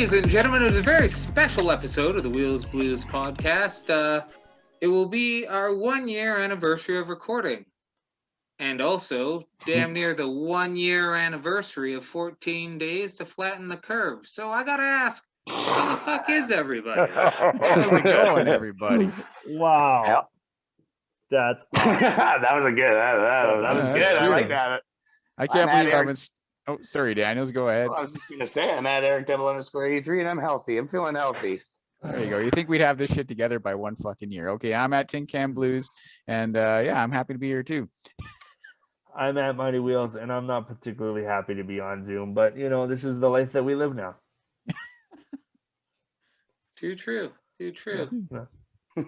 Ladies and gentlemen, it is a very special episode of the Wheels Blues podcast. It will be our 1 year anniversary of recording. And also, damn near the 1 year anniversary of 14 days to flatten the curve. So I gotta ask, how the fuck is everybody? How's it going, everybody? Wow. That's awesome. That was a good. That was good. I true. like that. I can't I'm believe at I'm in... Oh, sorry, Daniels. Go ahead. I was just gonna say I'm at Eric Devil _83 and I'm healthy. I'm feeling healthy. There you go. You think we'd have this shit together by 1 fucking year? Okay, I'm at Tin Can Blues, and yeah, I'm happy to be here too. I'm at Mighty Wheels, and I'm not particularly happy to be on Zoom, but you know, this is the life that we live now. Too true. Too true. Yeah.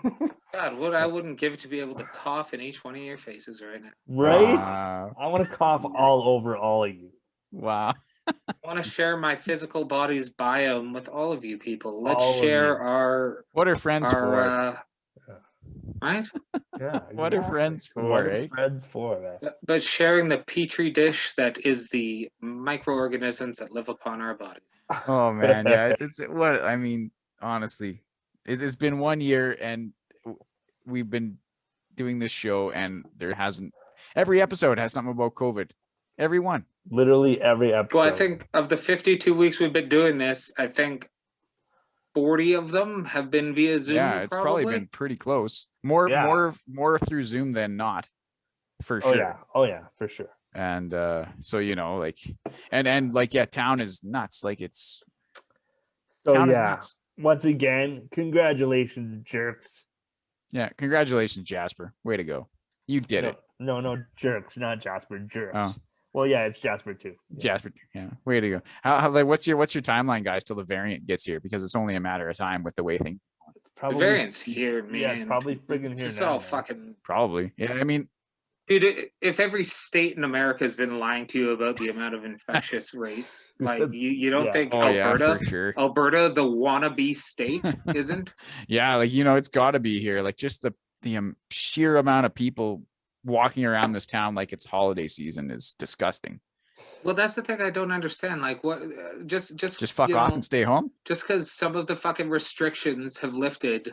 God, what I wouldn't give to be able to cough in each one of your faces right now. Right? Wow. I want to cough all over all of you. Wow. I want to share my physical body's biome with all of you people. Let's All of share you. our What are friends for? right? Yeah. What are friends for, What are eh? friends for, man? But sharing the petri dish that is the microorganisms that live upon our bodies. Oh man, yeah. It's what I mean. Honestly, it's been 1 year, and we've been doing this show, and there hasn't. Every episode has something about COVID. Every one. Literally every episode. Well, I think of the 52 weeks we've been doing this, I think 40 of them have been via Zoom. Yeah, it's probably been pretty close. More through Zoom than not, for sure. Oh yeah, for sure. And so you know, like, and like, yeah, town is nuts. Like, it's So town is yeah, nuts. once again, congratulations, jerks. Yeah, congratulations, Jasper. Way to go. You did it. No, jerks, not Jasper, jerks. Oh. Well, yeah, it's Jasper too. Yeah. Jasper, yeah, way to go. How like what's your timeline, guys, till the variant gets here? Because it's only a matter of time with the way things. It's The variant's here, man. Yeah, it's probably friggin' here It's now. all man. fucking. Probably. Yeah, I mean, Dude, if every state in America has been lying to you about the amount of infectious rates, like you don't think oh yeah, Alberta, for sure. Alberta, the wannabe state, isn't? Yeah, like, you know, it's got to be here. Like, just the sheer amount of people walking around this town like it's holiday season is disgusting. Well, that's the thing I don't understand. Like, what? Just Fuck off and stay home. Just because some of the fucking restrictions have lifted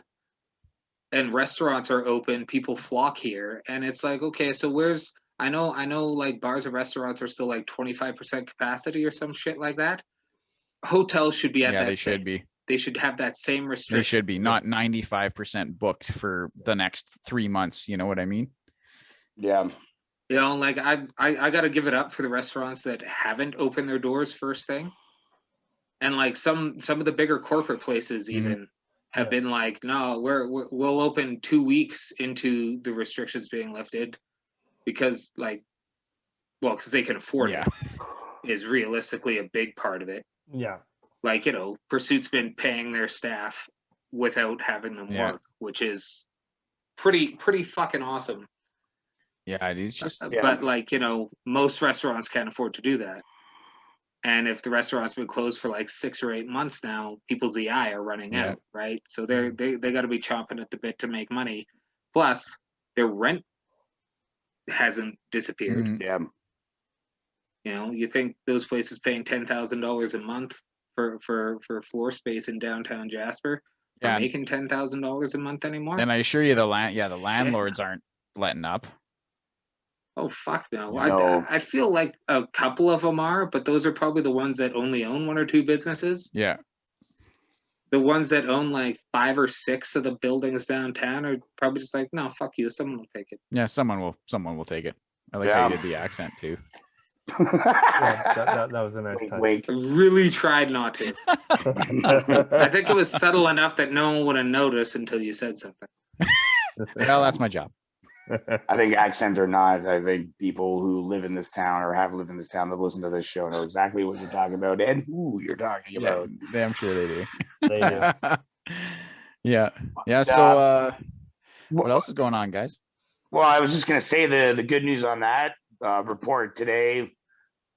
and restaurants are open, people flock here, and it's like, okay, so where's? I know, like bars and restaurants are still like 25% capacity or some shit like that. Hotels should be at that. Yeah, they should be. They should have that same restriction. They should be not 95% booked for the next 3 months. You know what I mean? Yeah. You know, like I got to give it up for the restaurants that haven't opened their doors first thing, and like some of the bigger corporate places even have been like, no, we'll open 2 weeks into the restrictions being lifted, because like, well, because they can afford it is realistically a big part of it. Yeah. Like, you know, Pursuit's been paying their staff without having them work, which is pretty fucking awesome. Yeah, it's just. But like, you know, most restaurants can't afford to do that. And if the restaurant's been closed for like 6 or 8 months now, people's EI are running out, right? So they got to be chomping at the bit to make money. Plus, their rent hasn't disappeared. Yeah. You know, you think those places paying $10,000 a month for floor space in downtown Jasper are making $10,000 a month anymore? And I assure you, the landlords aren't letting up. Oh, fuck no. No. I feel like a couple of them are, but those are probably the ones that only own 1 or 2 businesses. Yeah. The ones that own like 5 or 6 of the buildings downtown are probably just like, no, fuck you. Someone will take it. Yeah, someone will take it. I like how you did the accent too. That was a nice touch. Wink. I really tried not to. I think it was subtle enough that no one would have noticed until you said something. Well, that's my job. I think accent or not, I think people who live in this town or have lived in this town that listen to this show know exactly what you're talking about and who you're talking about. I'm sure they do. They do. Yeah. So, what else is going on, guys? Well, I was just going to say the good news on that report today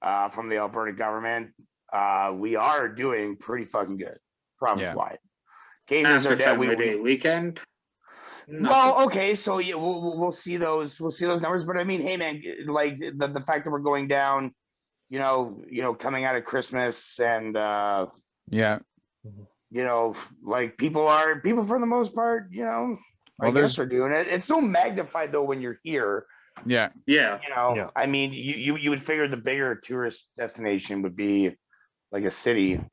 from the Alberta government. We are doing pretty fucking good, province-wide. Cases are dead. Weekend. Well, okay, so yeah, we'll see those numbers, but I mean, hey man, like the fact that we're going down, you know, coming out of Christmas and you know, like people for the most part, you know, Well, I guess are doing it. It's so magnified though when you're here. Yeah. Yeah. You know, Yeah. I mean, you would figure the bigger tourist destination would be like a city, and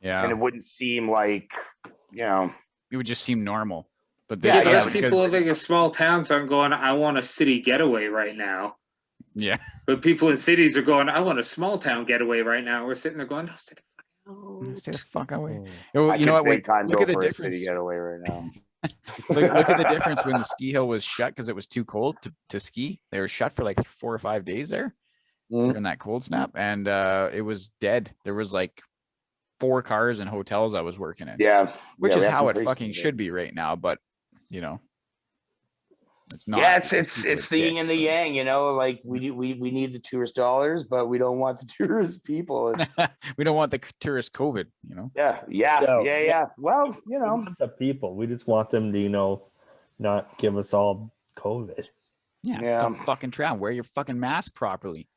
Yeah. it wouldn't seem like, you know, It would just seem normal. But Yeah, it I guess doesn't people because living in small towns aren't going, I want a city getaway right now. yeah. But people in cities are going, I want a small town getaway right now. We're sitting there going, no, Stay the fuck away. Mm. You I know could what? big time Look go at the for a city difference. getaway right now. Look at the difference when the ski hill was shut because it was too cold to ski. They were shut for like 4 or 5 days there during that cold snap, and it was dead. There was like 4 cars and hotels I was working in. Yeah, which yeah, is we have how some it pretty fucking sweet should be right now. But you know, it's not. Yeah, because people it's are the yin dicks, and the so. yang, you know, like we need the tourist dollars, but we don't want the tourist people. It's We don't want the tourist COVID. You know. yeah. Well, you We know, want the people. We just want them to, you know, not give us all COVID. Yeah. Yeah. Stop fucking traveling. Wear your fucking mask properly.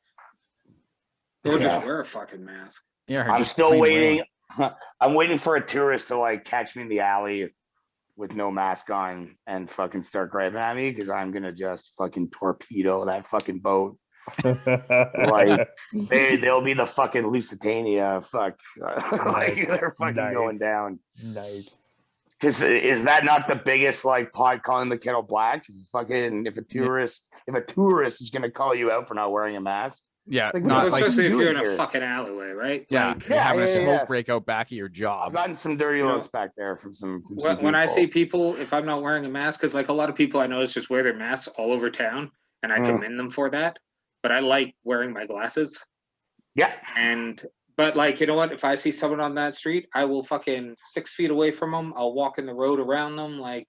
or Yeah. just wear a fucking mask. Yeah. I'm just still plain waiting. wear I'm waiting for a tourist to like catch me in the alley with no mask on and fucking start grabbing at me because I'm gonna just fucking torpedo that fucking boat. Like they'll be the fucking Lusitania. Fuck, like Nice. they're fucking going Nice. down. Nice. Because is that not the biggest like pot calling the kettle black? Fucking if a tourist is gonna call you out for not wearing a mask, Yeah. like, Not what the fuck like. Especially if doing you're in a here? fucking alleyway, right? Yeah. Like, You're having a yeah, smoke yeah. breakout back at your I've job. gotten some dirty You know, looks back there from some some when I see people. people, if I'm not wearing a mask, because like a lot of people I know just wear their masks all over town, and I commend them for that. But I like wearing my glasses. Yeah, But like, you know what? If I see someone on that street, I will fucking 6 feet away from them. I'll walk in the road around them. Like,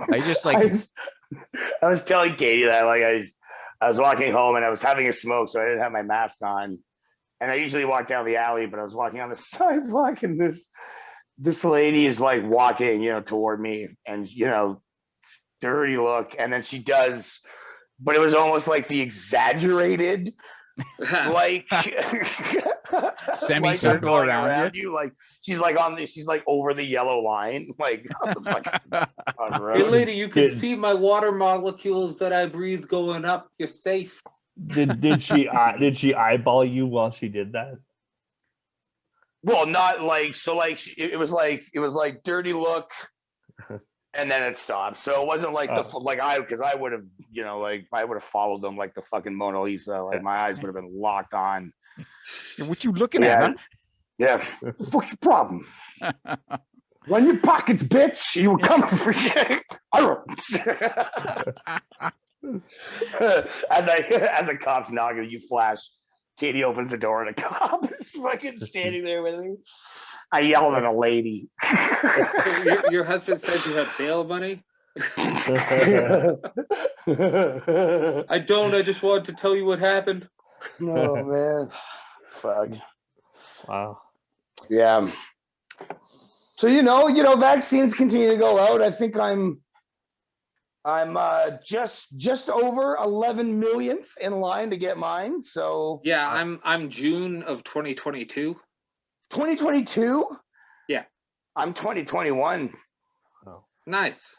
I just I like. was telling Katie that like I was walking home and I was having a smoke, so I didn't have my mask on. And I usually walk down the alley, but I was walking on the sidewalk, and this lady is like walking, you know, toward me, and you know, dirty look, and then she does, but it was almost like the exaggerated, like Semicircle like around you, like she's like she's like over the yellow line, like on the fucking on the hey, road. lady, you can Did- see my water molecules that I breathe going up. You're safe. Did she eyeball you while she did that? Well, not like so. Like it was like dirty look, and then it stopped. So it wasn't like the like because I would have, you know, like I would have followed them like the fucking Mona Lisa. Like my eyes would have been locked on. What you looking Yeah. at? Yeah, what's your problem? Run your pockets, bitch. You were coming for you. As a cop's knocking, you flash. Katie opens the door and a cop is fucking standing there with me. I yelled at a lady. Your husband says you have bail money. I don't. I just wanted to tell you what happened. Oh man, fuck. Wow. Yeah. So you know, vaccines continue to go out. I think I'm just over 11 millionth in line to get mine. So Yeah, I'm June of 2022. 2022. Yeah. I'm 2021. Nice.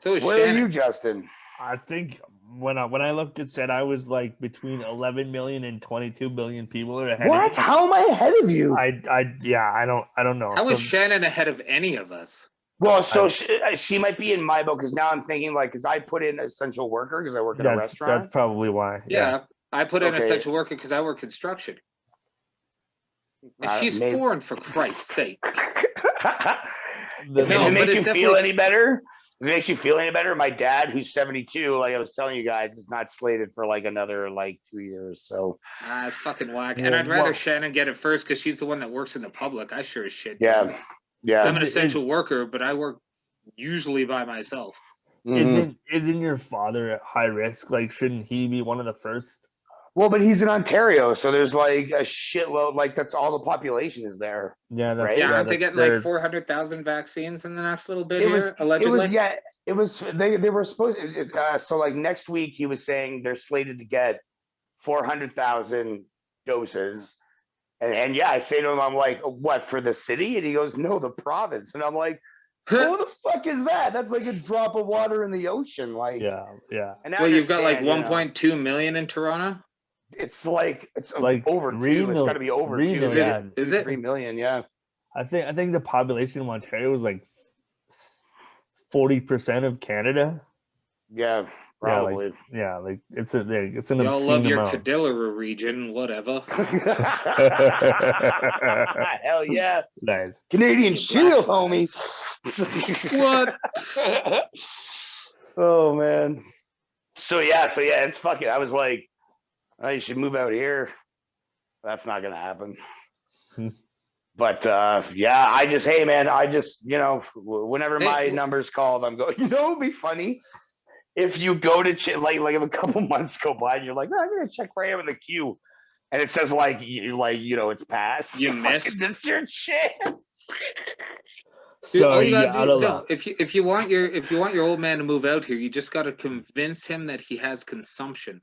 So is Where Shannon. are you, Justin? I think when I looked, it said I was like between 11 million and 22 billion people are ahead. What? How am I ahead of you? I don't know. How So- is Shannon ahead of any of us? Well, so she might be in my boat because now I'm thinking like because I put in essential worker because I work in a that's restaurant. probably why. Yeah, I put in Okay. essential worker because I work construction. And she's maybe- foreign, for Christ's sake. The- If No, it but makes you it's feel definitely- any better, my dad, who's 72, like I was telling you guys, is not slated for like another like 2 years. So It's fucking whack. And Well, I'd rather well- Shannon get it first because she's the one that works in the public. I sure as shit. yeah, don't. yeah. I'm an Is- essential worker, but I work usually by myself. Mhm. Isn't your father at high risk? Like, shouldn't he be one of the first? Well, but he's in Ontario, so there's like a shitload. Like that's all the population is there. Yeah, that's Right? Yeah, aren't they that's- getting like there's- 400,000 vaccines in the next little bit It here, was allegedly? It was they were supposed. So like next week, he was saying they're slated to get 400,000 doses, And yeah, I say to him, I'm like, what, for the city? And he goes, no, the province. And I'm like, who the fuck is that? That's like a drop of water in the ocean. Like, Yeah. and I Well, you've got like understand, 1.2 million in Toronto. it's like like over 3 two. It's got to be over 3 two. Is million. it? Yeah. Is it? 3 million. Yeah. I think the population of Ontario was like 40% of Canada. Yeah. Probably. Yeah, like it's an Y'all obscene love your amount. Cadillera region, whatever. Hell yeah. Nice. Canadian You Shield, black homie. What? Oh man. So yeah, it's fucking. I was like, oh, you should move out here. That's not gonna happen. But yeah, hey man, whenever my number's called, I'm going. It'd be funny if you go to like if a couple months go by and you're like, I'm gonna check where I am in the queue, and it says it's passed. You missed. This your chance. Dude, all So you yeah, gotta I do, don't no, know. if you want your old man to move out here, you just gotta convince him that he has consumption.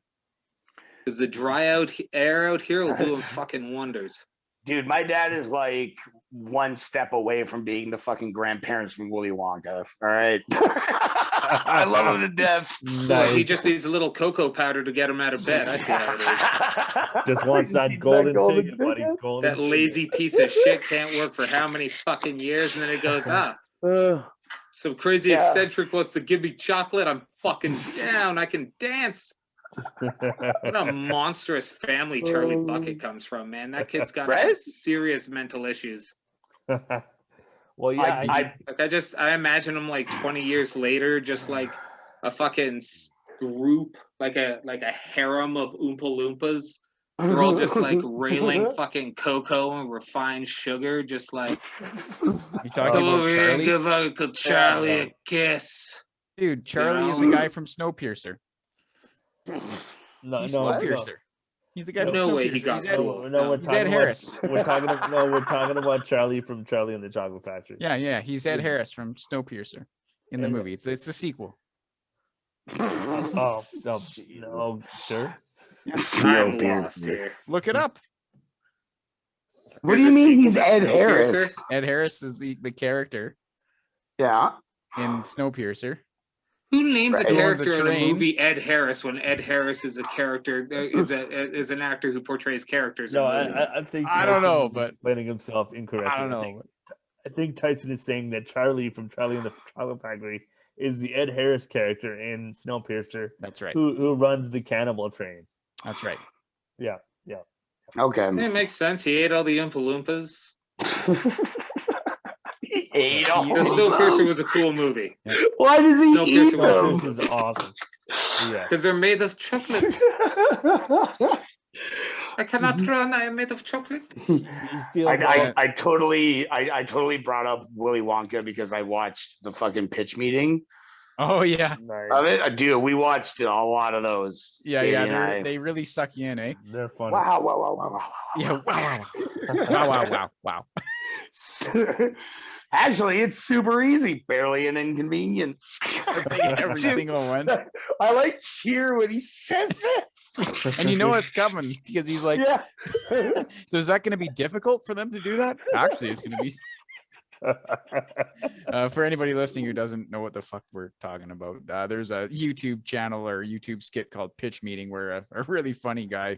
Because the air out here will do him fucking wonders. Dude, my dad is like one step away from being the fucking grandparents from Willy Wonka. All right. I love him to death. Well, he just needs a little cocoa powder to get him out of bed. I see how it is. Just wants that golden ticket, buddy. Golden That lazy piece of shit can't work for how many fucking years, and then it goes, some crazy eccentric wants to give me chocolate. I'm fucking down. I can dance. What a monstrous family Charlie Bucket comes from, man. That kid's got serious mental issues. Well, yeah, I imagine him like 20 years later, just like a fucking group, like a harem of Oompa Loompas. They're all just like railing fucking cocoa and refined sugar, just like, You talking come about over here and Charlie? give Uncle Charlie a kiss. Dude, Charlie is the guy from Snowpiercer. no, He's no, Snowpiercer. He's the guy from No Snowpiercer. way he got He's Ed, cool. no, he's Ed Harris. We're talking about Charlie from Charlie and the Chocolate Factory. Yeah, he's Ed Harris from Snowpiercer in the movie. It's a sequel. Oh, no, sure. I'm lost here. Look it up. What do you mean he's Ed Harris? Ed Harris is the character Yeah. in Snowpiercer. Who names a Who owns a character in a train? movie Ed Harris when Ed Harris is a character is an actor who portrays characters? No, in movies? I think I don't know, Tyson is but explaining himself incorrectly. I don't know. I think Tyson is saying that Charlie from Charlie and the Chocolate Factory is the Ed Harris character in Snowpiercer. That's right. Who runs the cannibal train? That's right. Yeah. Okay. It makes sense. He ate all the Oompa Loompas. He ate all The Snowpiercer was a cool movie. Why does he eat Snowpiercer them? Snowpiercer is awesome. Yeah. Because they're made of chocolate. I cannot run. I am made of chocolate. I totally brought up Willy Wonka because I watched the fucking pitch meeting Oh yeah. of it. Dude, we watched a lot of those. Yeah. They really suck you in, eh? They're funny. Wow. Yeah. Wow. Actually, it's super easy. Barely an inconvenience. That's like every single one. I like cheer when he says it. And you know it's coming because he's like, Yeah. so is that going to be difficult for them to do that? Actually, it's going to be. For anybody listening who doesn't know what the fuck we're talking about, there's a YouTube channel or YouTube skit called Pitch Meeting where a really funny guy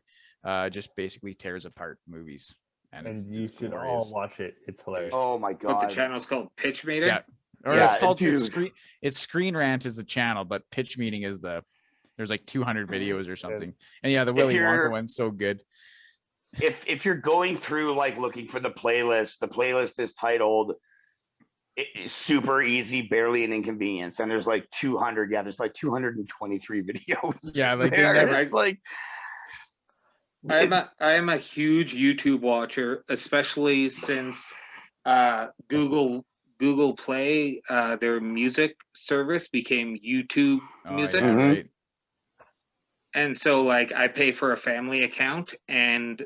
just basically tears apart movies. And you it's should glorious. all watch it. It's hilarious. Oh my But the god. channel's called Pitch Meter. Yeah. Or Yeah, it's called dude. it's Screen Rant is the channel, but Pitch Meeting is there's like 200 videos or something. And yeah, the Willy Wonka one's so good. If you're going through like looking for the playlist is titled Super Easy, Barely an Inconvenience, and there's like 200. Yeah, there's like 223 videos. Yeah, like they there. never It's like I am a huge YouTube watcher, especially since Google Play, their music service became YouTube Music. Yeah, right. And so like I pay for a family account, and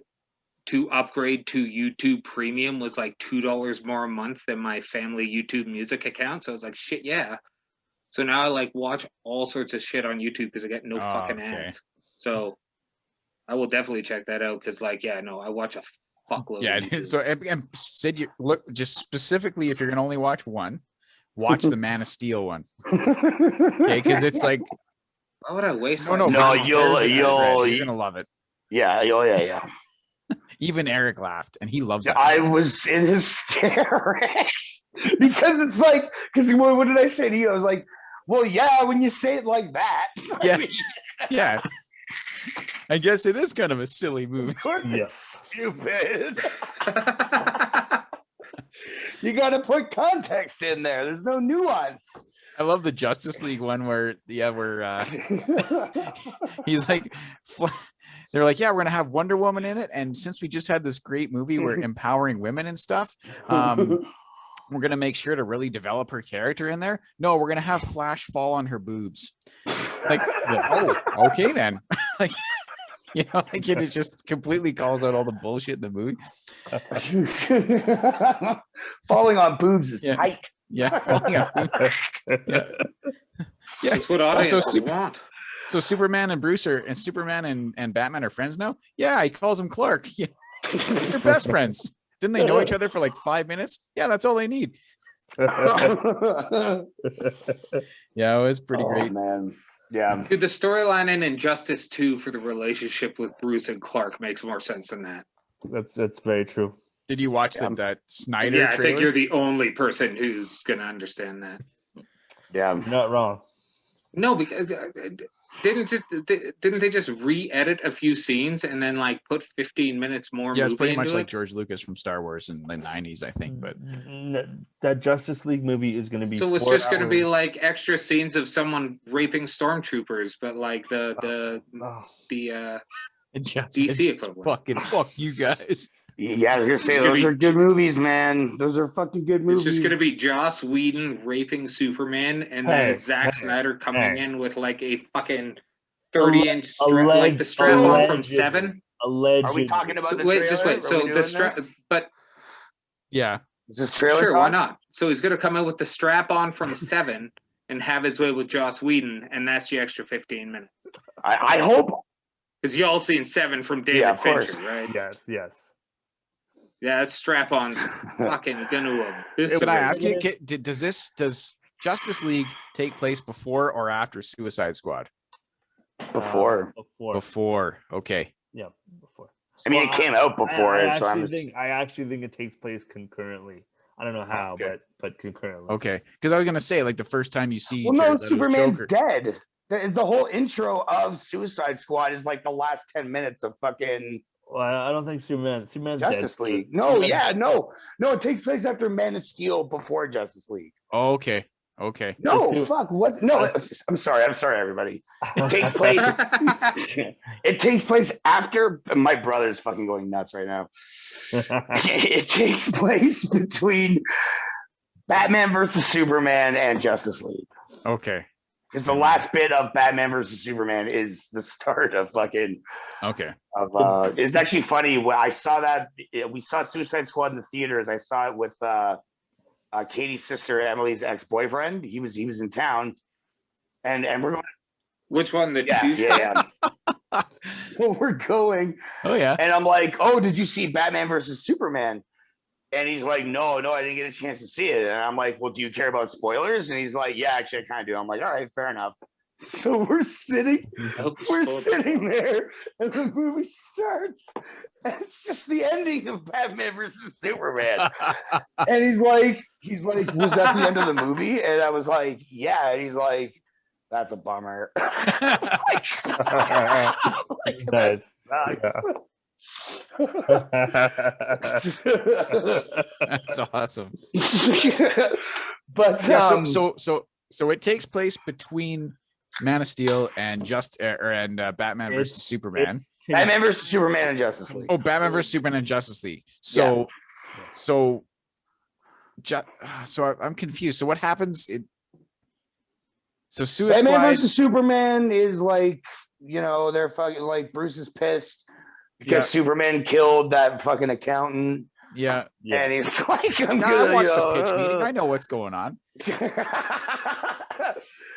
to upgrade to YouTube Premium was like $2 more a month than my family YouTube Music account. So I was like, shit, yeah. So now I like watch all sorts of shit on YouTube because I get no fucking Okay. ads. So I will definitely check that out because like, yeah, no, I watch a fuckload. Yeah. of YouTube. So and Sid, you look just specifically if you're gonna only watch one, watch the Man of Steel one. Okay, because it's like why would I waste? no, my no, time? but it you'll- tears it to you'll- shreds. You're gonna love it. Yeah, oh yeah. Even Eric laughed, and he loves it. I was in hysterics because it's like, because what did I say to you? I was like, well, yeah, when you say it like that. Yeah. Yeah. I guess it is kind of a silly movie. Of course Yeah. it's stupid. You got to put context in there. There's no nuance. I love the Justice League one where he's like, they're like, yeah, we're gonna have Wonder Woman in it, and since we just had this great movie, we're empowering women and stuff. We're gonna make sure to really develop her character in there. No, we're gonna have Flash fall on her boobs. Like, oh, okay then. Like, you know, like it just completely calls out all the bullshit in the movie. Falling on boobs is Yeah. tight. Yeah, falling on boobs. Yeah. That's what audiences want. So Superman and Bruce are, and Superman and Batman are friends now? Yeah, he calls him Clark. Yeah. They're best friends. Didn't they know each other for like 5 minutes? Yeah, that's all they need. Yeah, it was pretty great. Man. Yeah. Dude, the storyline in Injustice 2 for the relationship with Bruce and Clark makes more sense than that. That's very true. Did you watch that Snyder Yeah, I trailer? think you're the only person who's gonna understand that. Yeah. You're not wrong. No, because didn't they just re-edit a few scenes and then like put 15 minutes more? Yeah, it's movie pretty much into like it? George Lucas from Star Wars in the 90s, I think. But That Justice League movie is going to be. So it's 4 just going to be hours. like extra scenes of someone raping stormtroopers, but like the Oh. Justice, DC equivalent. fucking fuck you guys. Yeah, I was gonna say It's gonna those be- are good movies, man. Those are fucking good It's movies. just going to be Joss Whedon raping Superman, and Hey, then Zack hey, Snyder coming hey. in with like a fucking 30-inch strap, like Alleg- the strap on from allegedly. Seven. Allegedly. Are we talking about So the wait, trailer? just wait. Are So we the doing strap, this? but Yeah. Is this trailer? sure, talk? why not? So he's going to come in with the strap on from Seven and have his way with Joss Whedon, and that's the extra 15 minutes. I hope. Because you all seen Seven from David Yeah, of course. Fincher, right? Yes. Yeah, that strap on's fucking gonna abyss. Can I ask you, does Justice League take place before or after Suicide Squad? Before. Before. Okay. Yeah, before. I mean, it came out before it, so I'm just. I actually think it takes place concurrently. I don't know how, Okay. but concurrently. Okay. Because I was gonna say, like, the first time you see Well, no, Jared Leto's Superman's Joker- dead. The whole intro of Suicide Squad is like the last 10 minutes of fucking Well, I don't think Superman's Justice dead. League. No, yeah, no. It takes place after Man of Steel before Justice League. Oh, okay. Okay. No, Su- fuck. What? No, I'm sorry, everybody. It takes place. It takes place after. My brother's fucking going nuts right now. It takes place between Batman versus Superman and Justice League. Okay. Because the last bit of Batman versus Superman is the start of fucking. Okay. It's actually funny when I saw that. We saw Suicide Squad in the theaters. I saw it with Katie's sister Emily's ex-boyfriend. He was in town, and we're going. Which one? The Yeah, two? yeah. So we're going, Oh yeah. and I'm like, "Oh, did you see Batman versus Superman?" And he's like, "No, I didn't get a chance to see it." And I'm like, "Well, do you care about spoilers?" And he's like, "Yeah, actually, I kind of do." I'm like, "All right, fair enough." So we're sitting there, and the movie starts, and it's just the ending of Batman versus Superman. And he's like, "Was that the end of the movie?" And I was like, "Yeah." And he's like, "That's a bummer." Like, that sucks. That's awesome. But Yeah. So it takes place between Man of Steel and Batman versus Superman. Batman versus Superman and Justice League. Oh, Batman versus Superman and Justice League. So I'm confused. So what happens? So Suicide Batman Squad. versus Superman is like, they're fucking like Bruce is pissed because Superman killed that fucking accountant. Yeah. And he's like, I watched the pitch meeting. I know what's going on.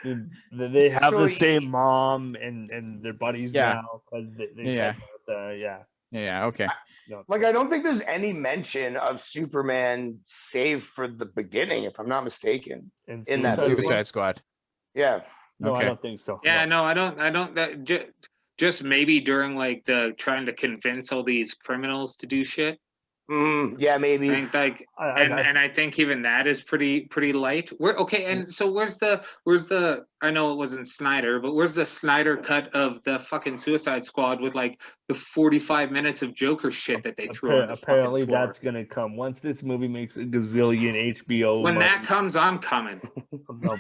Dude, they have So the same mom and their buddies Yeah. now because they Yeah. yeah. Yeah, okay. No, Like, I don't think there's any mention of Superman save for the beginning, if I'm not mistaken. in in that Suicide movie. Squad? Suicide Squad. Yeah. No, I Okay. don't think so. Yeah, no. no, I don't. That just maybe during like the trying to convince all these criminals to do shit. Yeah, I maybe. think like, I and I think even that is pretty light. Where okay, and so where's the? I know it wasn't Snyder, but where's the Snyder cut of the fucking Suicide Squad with like the 45 minutes of Joker shit that they threw on the apparently fucking floor? that's gonna come once this movie makes a gazillion HBO. When that money. comes, I'm coming. No,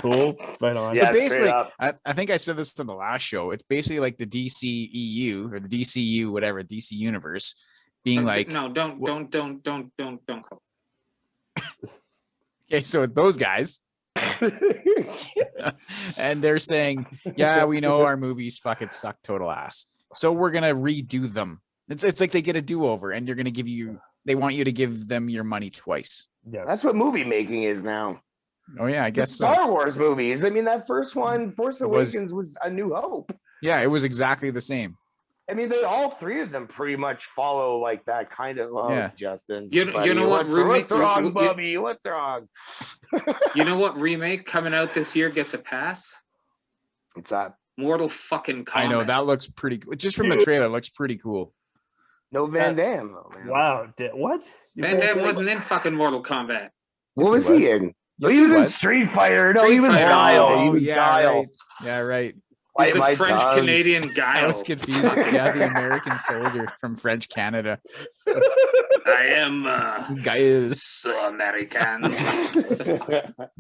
cool, right on. Yeah, So basically, straight up. I think I said this in the last show. It's basically like the DCEU or the DCU, whatever, DC universe, being like, No, don't call. okay, so with those guys, and they're saying, yeah, we know our movies fucking suck total ass, so we're gonna redo them. It's like they get a do-over, and you're gonna they want you to give them your money twice. Yeah, That's what movie making is now. Oh yeah, I The guess so. Star Wars movies. I mean, that first one, Force Awakens, was A New Hope. Yeah, it was exactly the same. I mean, all three of them pretty much follow like that kind of. Oh, Yeah. Justin. You know what What's wrong, Bubby? What's wrong? You know what remake coming out this year gets a pass? What's that? Mortal fucking Kombat. I know that looks pretty. Just from the trailer, it looks pretty cool. No Van Damme, though, man. wow, what? Van Damme wasn't in fucking Mortal Kombat. What Yes, was he in? Yes, he was in was. Street Fighter. No, Street he was Fighter. Guile. He Oh, was yeah, Guile. right. Yeah, right. He's Bite the my French tongue. Canadian guy. I was confused. Yeah, the American soldier from French Canada. I am Guys. so American.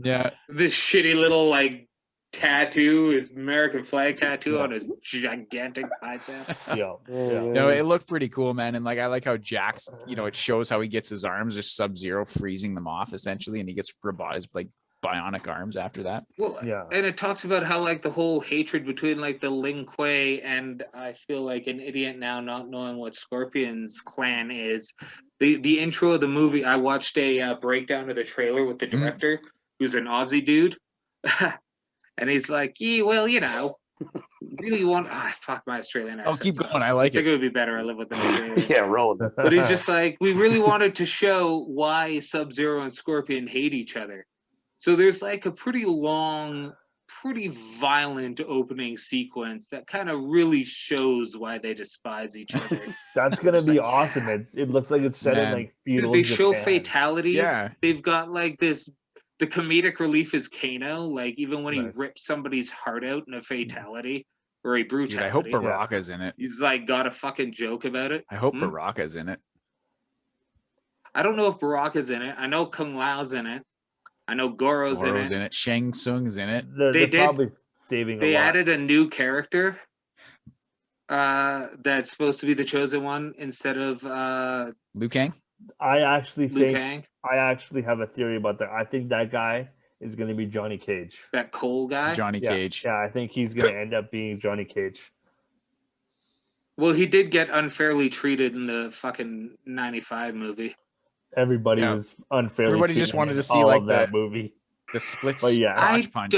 Yeah. This shitty little like tattoo, his American flag tattoo on his gigantic bicep. Yeah, No, it looked pretty cool, man. And like I like how Jax, it shows how he gets his arms, just Sub-Zero freezing them off essentially, and he gets robotic like bionic arms after that. Well, Yeah. and it talks about how like the whole hatred between like the Lin Kuei and I feel like an idiot now not knowing what Scorpion's clan is. The intro of the movie, I watched a breakdown of the trailer with the director, who's an Aussie dude, and he's like, "Yeah, well, really want fuck my Australian accent. Oh, keep going. I like I think it. it would be better. I live with an Australian." Yeah, roll. But he's just like, we really wanted to show why Sub-Zero and Scorpion hate each other. So there's like a pretty long, pretty violent opening sequence that kind of really shows why they despise each other. That's gonna Just be like- awesome. It looks like it's set in Man. like feudal They show Japan. fatalities. Yeah. They've got like this. The comedic relief is Kano. Like even when Nice. he rips somebody's heart out in a fatality or a brutality, Dude, I hope Baraka's in it. he's like got a fucking joke about it. I hope Hmm? Baraka's in it. I don't know if Baraka's in it. I know Kung Lao's in it. I know Goro's Goro's in it. Shang Tsung's in it. They're They did- probably saving They a lot. added a new character that's supposed to be the chosen one instead of Liu Kang? I actually Liu think Kang, I actually have a theory about that. I think that guy is going to be Johnny Cage. that Cole guy. Johnny Yeah, Cage. Yeah, I think he's going to end up being Johnny Cage. Well, he did get unfairly treated in the fucking '95 movie. Everybody Yeah. was unfairly. Everybody just treated wanted in to see, all like, of that movie. The splits. But yeah. I punch.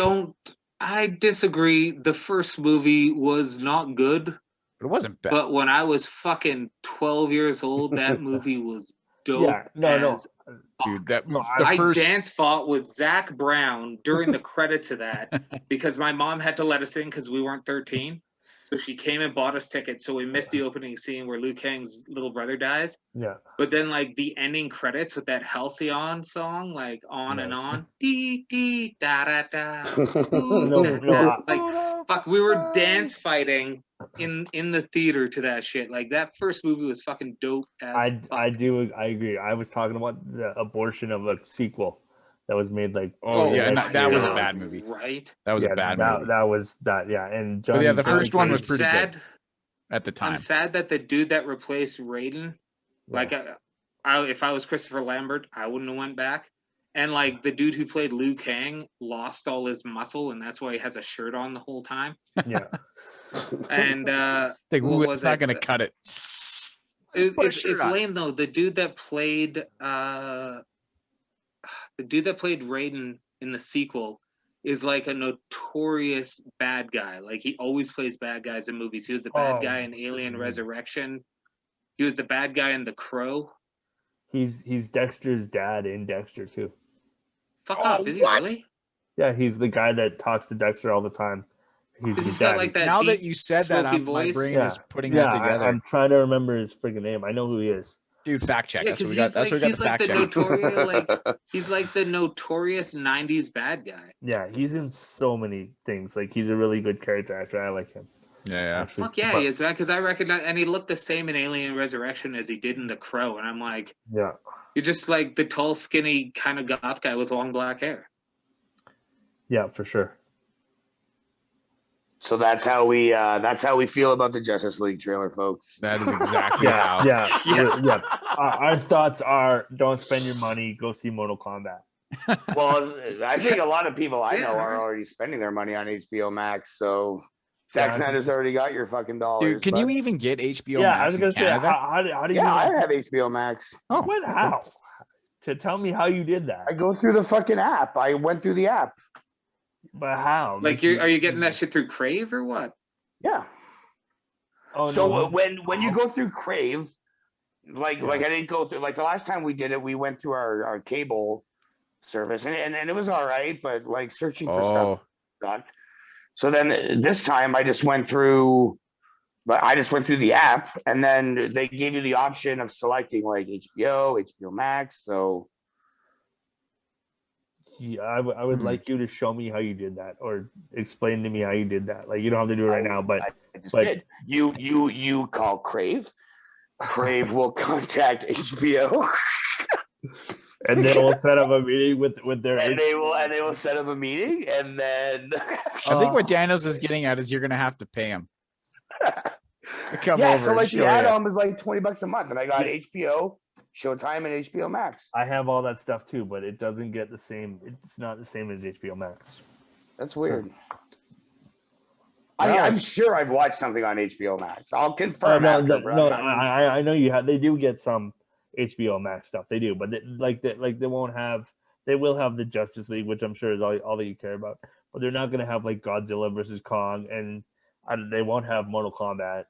I disagree. The first movie was not good, But it wasn't bad. but when I was fucking 12 years old, that movie was dope. Yeah, no. as Dude, that No, the I first dance fought with Zach Brown during the credits of that because my mom had to let us in because we weren't 13. So she came and bought us tickets. So we missed the opening scene where Liu Kang's little brother dies. Yeah. But then like the ending credits with that Halcyon song, like on and Nice. on. Dee dee da da da. No, da, no, da. Like fuck, we were dance fighting in the theater to that shit. Like that first movie was fucking dope as I fuck. agree. I was talking about the abortion of a sequel that was made like Oh, yeah, like, that was a God, bad movie. Right? That was yeah, a bad that, movie That was that, yeah. And But yeah, the Johnny first one was Cage- pretty good sad. at the time. I'm sad that the dude that replaced Raiden, like, if I was Christopher Lambert, I wouldn't have went back. And like the dude who played Liu Kang lost all his muscle, and that's why he has a shirt on the whole time. Yeah. And It's like, what ooh, was it's not it? going to cut it. It's lame though. The dude that played Raiden in the sequel is like a notorious bad guy. Like he always plays bad guys in movies. He was the bad Oh, guy in Alien mhm. Resurrection. He was the bad guy in The Crow. He's Dexter's dad in Dexter too. Fuck Oh, off! Is he what? really? Yeah, he's the guy that talks to Dexter all the time. He's He's his got dad. like that. Now deep, that you said that, smoky my voice. brain yeah, is putting that together. I'm trying to remember his freaking name. I know who he is. Dude, fact check. Yeah, That's what because we got. That's what we got the fact check. He's like the notorious '90s bad guy. Yeah, he's in so many things. Like he's a really good character actor. I like him. Yeah. Actually. Fuck yeah, But- he is, man. Because I recognize, and he looked the same in Alien Resurrection as he did in The Crow, and I'm like, Yeah. you're just like the tall, skinny kind of goth guy with long black hair. Yeah, for sure. So that's how we feel about the Justice League trailer, folks. That is exactly Yeah, how. yeah. Our thoughts are: don't spend your money. Go see Mortal Kombat. Well, I think a lot of people I know Yeah. are already spending their money on HBO Max. So Zack Yeah, Snyder's already got your fucking dollars. Dude, can but- you even get HBO Yeah, Max I was in gonna say, Canada? how do you? Yeah, I have HBO Max. Oh, What? okay. How? To tell me how you did that? I go through the fucking app. I went through the app. But how? Like, are you getting that shit through Crave or what? Yeah. Oh, So no. when you go through Crave, like I didn't go through, like the last time we did it, we went through our cable service and it was all right, but like searching for stuff sucked. So then this time I just went through the app, and then they gave you the option of selecting like HBO Max. So Yeah, I would like you to show me how you did that, or explain to me how you did that. Like you don't have to do it right now, but I just but- did. You call Crave. Crave will contact HBO. and then we'll set up a meeting with their. And they will set up a meeting, and then I think what Daniels is getting at is you're gonna have to pay him. To come yeah. over So and like show the you. add-on was like $20 a month, and I got HBO, Showtime, and HBO Max. I have all that stuff too, but it doesn't get the same. It's not the same as HBO Max. That's weird. Well, I'm it's- sure I've watched something on HBO Max. I'll Oh, confirm. no, after, no, but no, I'm not- I know you have. They do get some HBO Max stuff. They do, but they won't have. They will have the Justice League, which I'm sure is all that you care about. But they're not going to have like Godzilla versus Kong, and they won't have Mortal Kombat.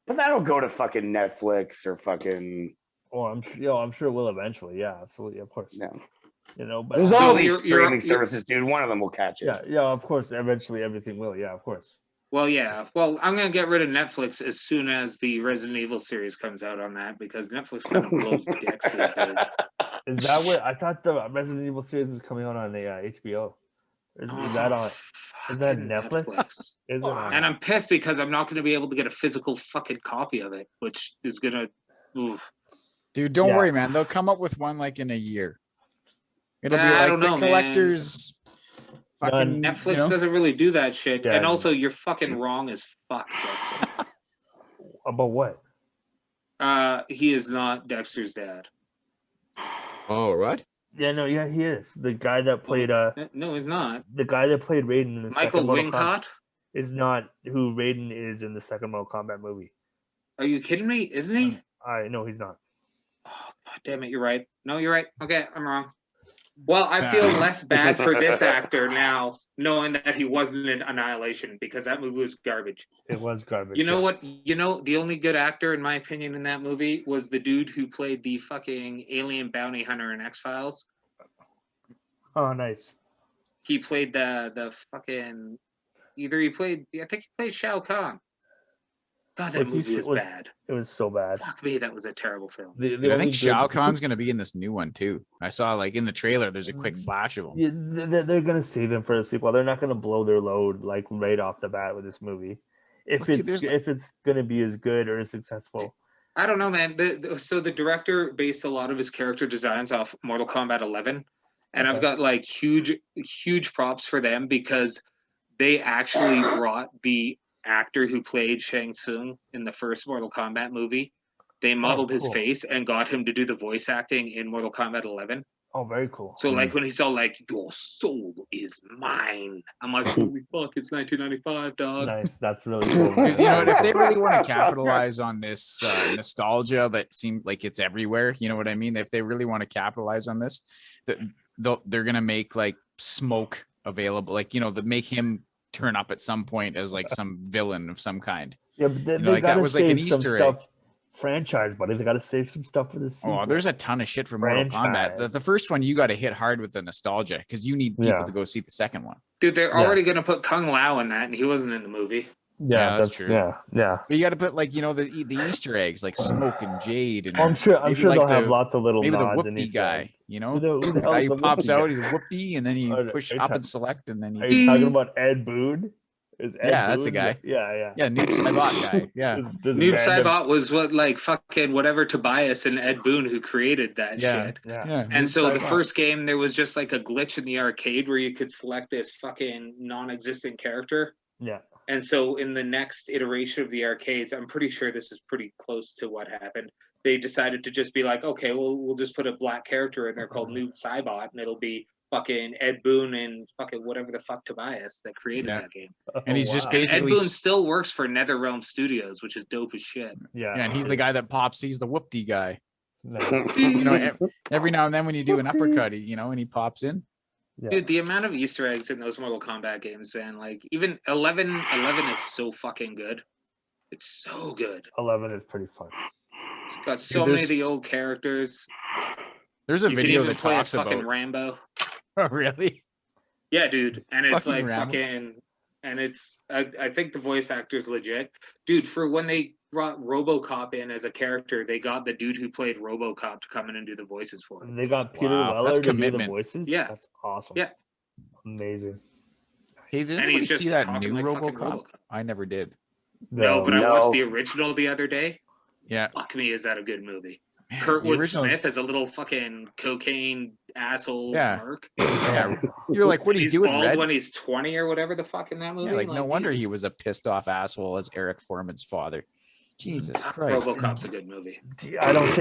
But that'll go to fucking Netflix or fucking. Oh, I'm sure it will eventually. Yeah, absolutely, of course. Yeah. You know, but There's all So these you're- streaming you're- services, dude. One of them will catch it. yeah, of course. Eventually, everything will. Yeah, of course. Well, yeah. Well, I'm gonna get rid of Netflix as soon as the Resident Evil series comes out on that, because Netflix kind of blows dicks these days. Is that what I thought the Resident Evil series was coming out on the HBO? Is that on? Is that Fucking Netflix? Is it on? And I'm pissed because I'm not going to be able to get a physical fucking copy of it, which is gonna. Oof. Dude, don't Yeah. worry, man. They'll come up with one like in a year. It'll be I like don't the know, man. collector's fucking Netflix you know? doesn't really do that shit, Yeah. and also you're fucking wrong as fuck, Justin. About what? He is not Dexter's dad. Oh, what? Yeah, no, yeah, he is the guy that played No, he's not. the guy that played Raiden in the Michael second Mortal Kombat Wingcott. is not who Raiden is in the second Mortal Kombat movie. Are you kidding me? Isn't he? I know he's not. Oh, God damn it, you're right. No, you're right. Okay, I'm wrong. Well, I feel less bad for this actor now, knowing that he wasn't in Annihilation, because that movie was garbage. It was garbage. You know yes. what? You know, the only good actor, in my opinion, in that movie was the dude who played the fucking alien bounty hunter in X-Files. Oh, nice. He played the fucking... I think he played Shao Kahn. God, that Was he- movie was was- bad. It was so bad. Fuck me, that was a terrible film. The Dude, I only think good- Shao Kahn's gonna be in this new one too. I saw like in the trailer, there's a quick flash of him. Yeah, they're gonna save him for the sequel. They're not gonna blow their load like right off the bat with this movie. If Dude, it's there's- if it's gonna be as good or as successful. I don't know, man. So the director based a lot of his character designs off Mortal Kombat 11, and I've Okay. got like huge props for them, because they actually brought the actor who played Shang Tsung in the first Mortal Kombat movie. They modeled his cool. face and got him to do the voice acting in Mortal Kombat 11. Oh, very cool. So like when he's all like, "Your soul is mine," I'm like, "Holy fuck, it's 1995, dog." Nice. That's really cool. Dude, you know what? If they really want to capitalize on this nostalgia that seems like it's everywhere, you know what I mean? If they really want to capitalize on this, they're gonna make like Smoke available, like make him turn up at some point as like some villain of some kind. Yeah, but they like, that gotta was like an save some Easter egg. stuff. franchise, buddy. They got to save some stuff for the sequel. Oh, there's a ton of shit for Mortal Kombat. The first one, you got to hit hard with the nostalgia because you need people to go see the second one. Dude, they're already going to put Kung Lao in that, and he wasn't in the movie. Yeah, that's true. Yeah. But you got to put like the Easter eggs, like Smoke and Jade, and I'm sure like they'll have lots of little maybe the nods whoopty guy. You know, who the hell he is the pops Whoopty out, guy? he's a whoopty, and then you push up and select, and then Are you talking about Ed Boon? Is Ed that's Boon? the guy. Yeah. Noob Saibot guy. Yeah, Noob Saibot was what like fucking whatever Tobias and Ed Boon who created that shit. Yeah. And so the first game, there was just like a glitch in the arcade where you could select this fucking non-existent character. Yeah. And so in the next iteration of the arcades, I'm pretty sure this is pretty close to what happened. They decided to just be like, okay, well, we'll just put a black character in there called Noob Saibot, and it'll be fucking Ed Boon and fucking whatever the fuck Tobias that created that game. And he's just basically Ed Boon still works for NetherRealm Studios, which is dope as shit. Yeah, and he's the guy that pops. He's the whoopty guy. No. You know, every now and then when you do an uppercut, and he pops in. Yeah. Dude, the amount of Easter eggs in those Mortal Kombat games, man, like even 11 is so fucking good. It's so good. 11 is pretty fun. It's got so many of the old characters. There's a video that play talks as fucking about Rambo. Oh, really? Yeah, dude. And it's Fucking like Rambo. fucking, and it's, I think the voice actor's legit. Dude, for when they brought RoboCop in as a character, they got the dude who played RoboCop to come in and do the voices for him. They got Peter Weller that's to do the commitment. voices? Yeah. That's awesome. Yeah. Amazing. Hey, did And anybody he's just see that talking new like fucking RoboCop? I never did. No, but I watched the original the other day. Yeah. Fuck me, is that a good movie? Man, Kurtwood original's- Smith as a little fucking cocaine asshole merc. Yeah. You're like, what are you He's doing, bald Red? when he's 20 or whatever the fuck in that movie. Yeah, like no wonder he was a pissed off asshole as Eric Foreman's father. Jesus Christ. RoboCop's a good movie. I don't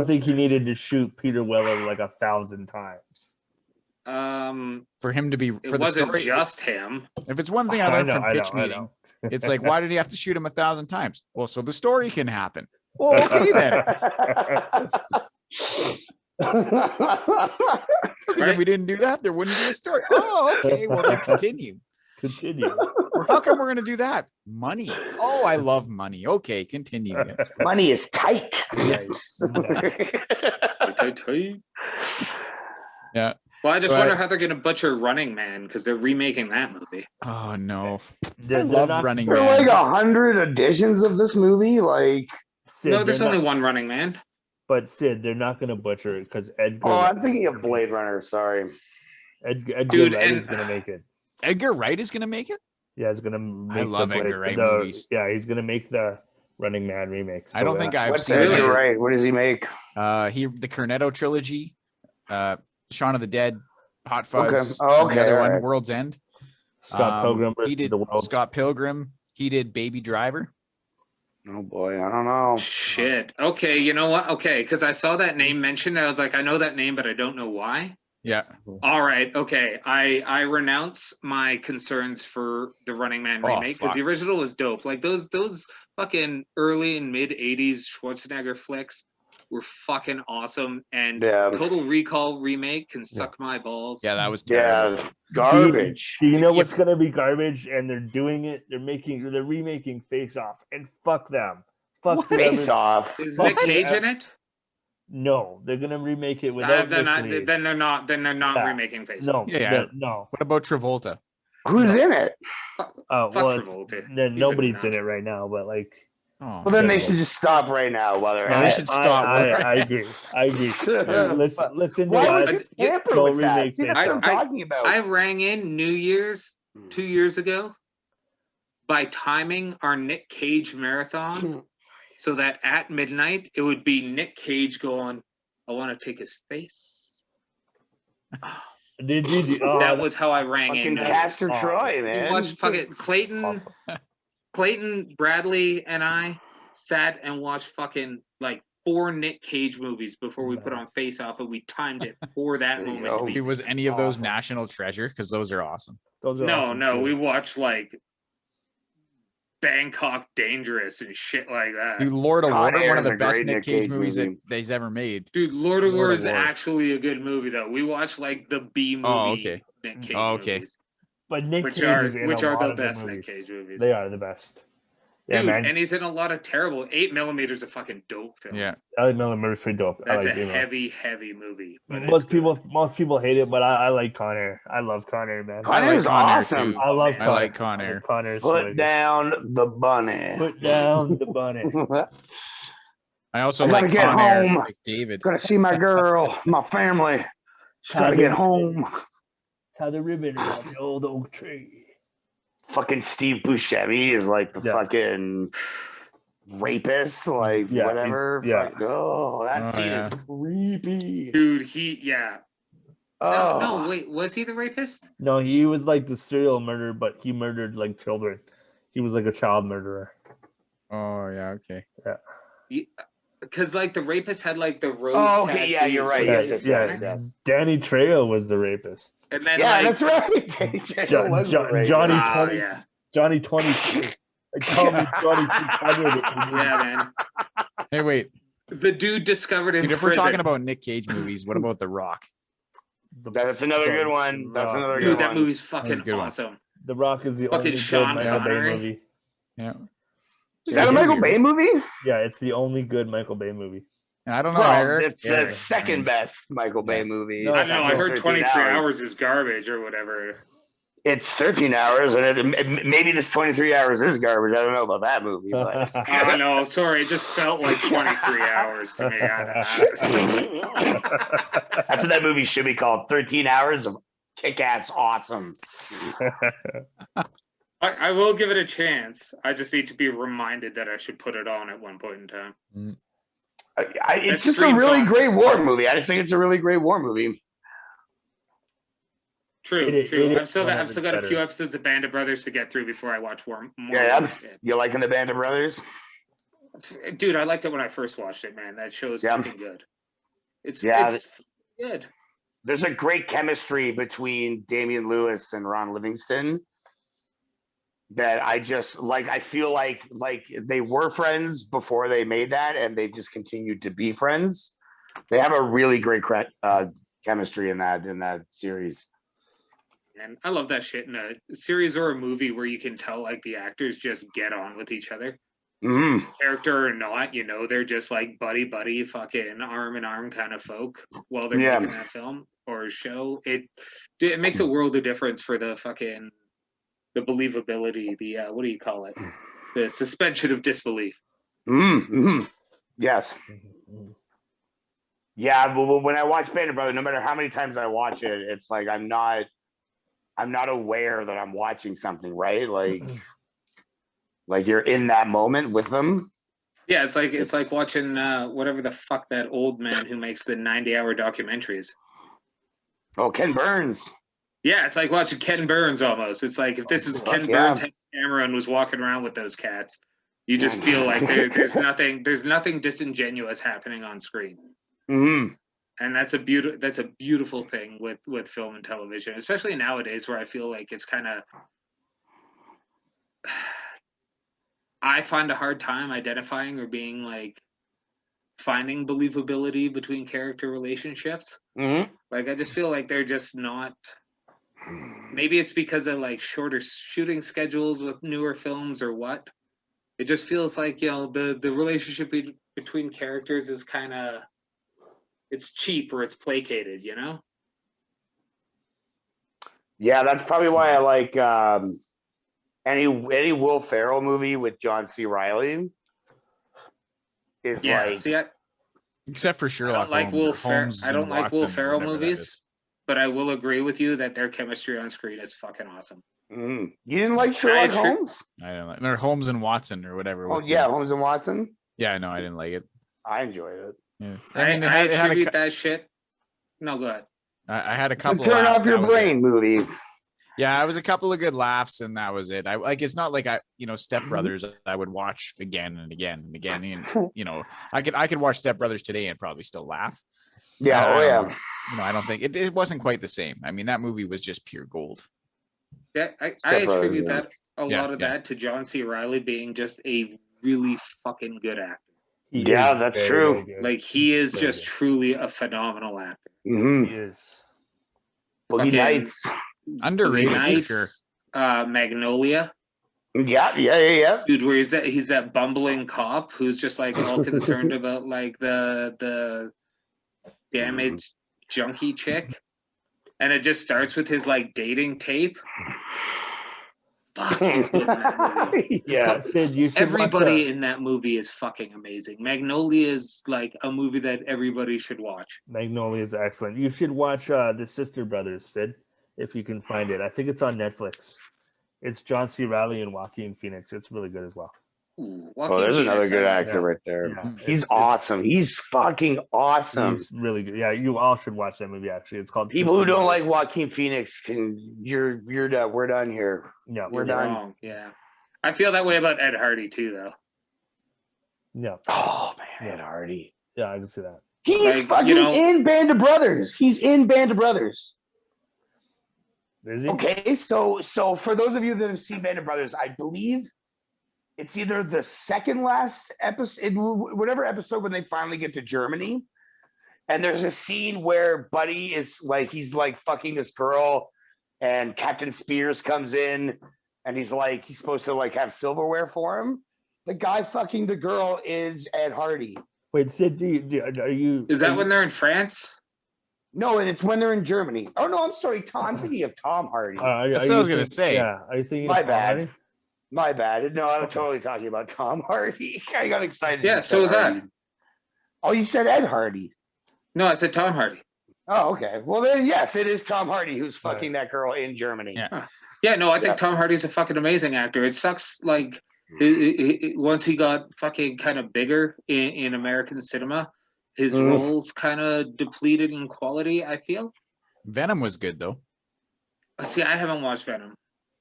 think he needed to shoot Peter Weller like 1,000 times. For him to be It for the wasn't story. just him. If it's one thing I learned from pitch I meeting, it's like, why did he have to shoot him 1,000 times? Well, so the story can happen. Well, okay then. Because if we didn't do that, there wouldn't be a story. Oh, okay. Well, then continue. Or how come we're going to do that? Money. Oh, I love money. Okay, continue. Money is tight. Nice. Yeah. Well, I just wonder how they're going to butcher Running Man because they're remaking that movie. Oh no. They're I love not- Running There are Man. like 100 editions of this movie. Like, Sid, No, there's they're only not- one Running Man. But Sid, they're not going to butcher it because Edgar. oh, I'm thinking of Blade Runner. Sorry. Edgar Dude, Wright and- is going to make it. Edgar Wright is going to make it? Yeah, he's going to make. I love the Edgar Wright the- movies. Yeah, he's going to make the Running Man remake. I don't think I've What's seen Edgar it. Wright? What does he make? The Cornetto trilogy, Shaun of the Dead, Hot Fuzz, Okay. Oh, and the okay, other one, alright. World's End. Scott Pilgrim versus He did the World. Scott Pilgrim. He did Baby Driver. Oh boy, I don't know. Shit. Okay, you know what? Okay, because I saw that name mentioned. I was like, I know that name, but I don't know why. Yeah. All right. Okay. I renounce my concerns for the Running Man Oh, remake because fuck. the original was dope. Like those fucking early and mid '80s Schwarzenegger flicks were fucking awesome. And Yeah. Total Recall remake can suck my balls. Yeah, that was terrible. Yeah, garbage. Do you know what's If- going to be garbage? And they're doing it. They're remaking Face Off, and fuck them. Fuck Face whoever- off. Is What? Nick Cage in it? No, they're going to remake it without. Then Nick Cage. they're not Yeah. remaking Face. No, Yeah. no. What about Travolta? Who's in it? Fuck Well, Travolta. nobody's He's in a it right now, but like, Oh, Well, then Yeah. they should just stop right now while they're Yeah, at they it. should stop. I agree. Listen to Why would us. you tamper Go with that? remake See, that's Face what I'm Off. talking about. I rang in New Year's 2 years ago by timing our Nick Cage marathon so that at midnight it would be Nick Cage going, I want to take his face. Did you? That was how I rang in. Fucking Castor Oh. Troy, You man. watched fucking Clayton, Bradley, and I sat and watched fucking like 4 Nick Cage movies before we put on Nice. Face Off, and we timed it for that There you moment. to go. be Was any of those Awesome. National Treasure? Because those are awesome. Those are No, awesome no, too. we watched like Bangkok Dangerous and shit like that. Dude, Lord of War, Con one Air of is the a best great Nick Nick Cage Cage movies movie. that they's ever made. Dude, Lord of Lord War of is War. actually a good movie though. We watched like the B movie Oh, okay. Nick Cage Oh, okay. movies, But Nick which Cage are is in which a are lot the of good best Nick movies. Cage movies. They are the best. Yeah, Dude, man. and he's in a lot of terrible. 8mm is a fucking dope film. Yeah. Ellie Miller is pretty dope. That's I like a it. heavy movie. But Most people hate it, but I like Con Air. I love Con Air, man. I like Connor's Con Air awesome. too. I love I like Con Air. Con Air's Put swagger. down the bunny. Put down the bunny. I also I gotta like get Con Air, home. like David. Gotta see my girl, my family. Just gotta get home. Tie the ribbon around the old oak tree. Fucking Steve Buscemi is like the fucking rapist, like whatever. That scene is creepy. Dude, Oh. No, wait, was he the rapist? No, he was like the serial murderer, but he murdered like children. He was like a child murderer. Oh yeah, okay. Yeah. Because like the rapist had like the rose. Oh, okay, yeah, tattoos. you're right. Yes. Danny Trejo was the rapist. And then that's right. Johnny Wow, 20. yeah. Johnny 22. I call me Johnny 600. Yeah, man. Hey, wait. The dude discovered in Dude, if prison. we're talking about Nick Cage movies, what about The Rock? That's another good one. That's another good Dude, one. that movie's fucking That's a good one. awesome. The Rock is the Fucking only good Sean Michael Bay Connery. movie. Yeah. Is that a Michael Bay movie? Yeah, it's the only good Michael Bay movie. I don't know. Well, Eric. it's the second best Michael Bay movie. No, I don't know. I heard 13 23 hours is garbage or whatever. It's 13 hours, and maybe this 23 hours is garbage. I don't know about that movie. But. Oh, no. Sorry. It just felt like 23 hours to me. That's what that movie should be called. 13 hours of kick-ass awesome. I will give it a chance. I just need to be reminded that I should put it on at one point in time. It's just a really great war movie. I just think it's a really great war movie. True. I've still got a few episodes of Band of Brothers to get through before I watch more. Yeah. You liking the Band of Brothers? Dude, I liked it when I first watched it, man. That show is fucking good. It's good. There's a great chemistry between Damian Lewis and Ron Livingston that I just like. I feel like they were friends before they made that, and they just continued to be friends. They have a really great chemistry in that series. And I love that shit in a series or a movie where you can tell like the actors just get on with each other. Mm. Character or not, they're just like buddy, fucking arm in arm kind of folk while they're making that film or show. It makes a world of difference for the fucking the believability, the what do you call it? The suspension of disbelief. Mm-hmm. Yes. Yeah, but when I watch Band of Brothers, no matter how many times I watch it, it's like I'm not aware that I'm watching something, right? Like you're in that moment with them. Yeah, it's like watching whatever the fuck that old man who makes the 90-hour documentaries. Oh, Ken Burns. Yeah, it's like watching Ken Burns almost. It's like if this is Ken Burns had a camera and was walking around with those cats, you just feel like there's nothing disingenuous happening on screen. Mm-hmm. And that's a beautiful thing with film and television, especially nowadays where I feel like it's kind of I find a hard time identifying or being like finding believability between character relationships. Mm-hmm. Like I just feel like they're just not. Maybe it's because of like shorter shooting schedules with newer films or what. It just feels like the relationship between characters is kind of it's cheap or it's placated, Yeah, that's probably why I like any Will Ferrell movie with John C. Reilly is except for Sherlock Holmes. I don't like Will Ferrell movies, but I will agree with you that their chemistry on screen is fucking awesome. Mm-hmm. You didn't like Sherlock Holmes? I didn't like or Holmes and Watson or whatever. Oh yeah, Holmes and Watson. Yeah, no, I didn't like it. I enjoyed it. Yes. I attribute that shit. No, go ahead. I had a couple. Turn off your brain movie. Yeah, it was a couple of good laughs, and that was it. It's not like Step Brothers. I would watch again and again and again, and I could watch Step Brothers today and probably still laugh. Yeah, I don't think it wasn't quite the same. I mean, that movie was just pure gold. Yeah, I attribute that a lot of that to John C. Reilly being just a really fucking good actor. Yeah, that's true. Like he is just truly a phenomenal actor. Mm-hmm. He is. Boogie Nights. Underrated for sure. Magnolia. Yeah. Dude, where he's that bumbling cop who's just like all concerned about like the damaged junkie chick, and it just starts with his like dating tape. Fuck, he's good in that movie. Yeah. Sid, you should Everybody watch, in that movie is fucking amazing. Magnolia is like a movie that everybody should watch. Magnolia is excellent. You should watch The Sister Brothers, Sid, if you can find it. I think it's on Netflix. It's John C. Reilly and Joaquin Phoenix. It's really good as well. Ooh, Oh, there's another good actor Yeah. right there. Yeah, He's it's- awesome. He's fucking awesome. He's really good. Yeah, you all should watch that movie. Actually, it's called. People who Sister don't Brothers. like Joaquin Phoenix you're done. We're done here. Yeah, We're You're done. wrong. Yeah, I feel that way about Ed Hardy too, though. yeah, Oh man, Ed Hardy. yeah. I can see that. He's Like, fucking you know- in Band of Brothers. He's in Band of Brothers. Is he? Okay, so for those of you that have seen Band of Brothers, I believe it's either the second last episode, whatever episode when they finally get to Germany, and there's a scene where Buddy is like he's like fucking this girl, and Captain Spears comes in, and he's supposed to like have silverware for him. The guy fucking the girl is Ed Hardy. Wait, Sid, are you? Is that when they're in France? No, and it's when they're in Germany. Oh no, I'm sorry, Tom. I'm thinking of Tom Hardy. That's what I was gonna say. Yeah, are you thinking? My of Tom bad. Hardy? My bad. No, I'm totally talking about Tom Hardy. I got excited. Yeah, you so said was Hardy. I. Oh, you said Ed Hardy. No, I said Tom Hardy. Oh, okay. Well, then, yes, it is Tom Hardy who's fucking Nice. that girl in Germany. Yeah. Yeah, no, I think Yeah. Tom Hardy's a fucking amazing actor. It sucks, like, once he got fucking kind of bigger in American cinema, his Mm. roles kind of depleted in quality, I feel. Venom was good though. See, I haven't watched Venom.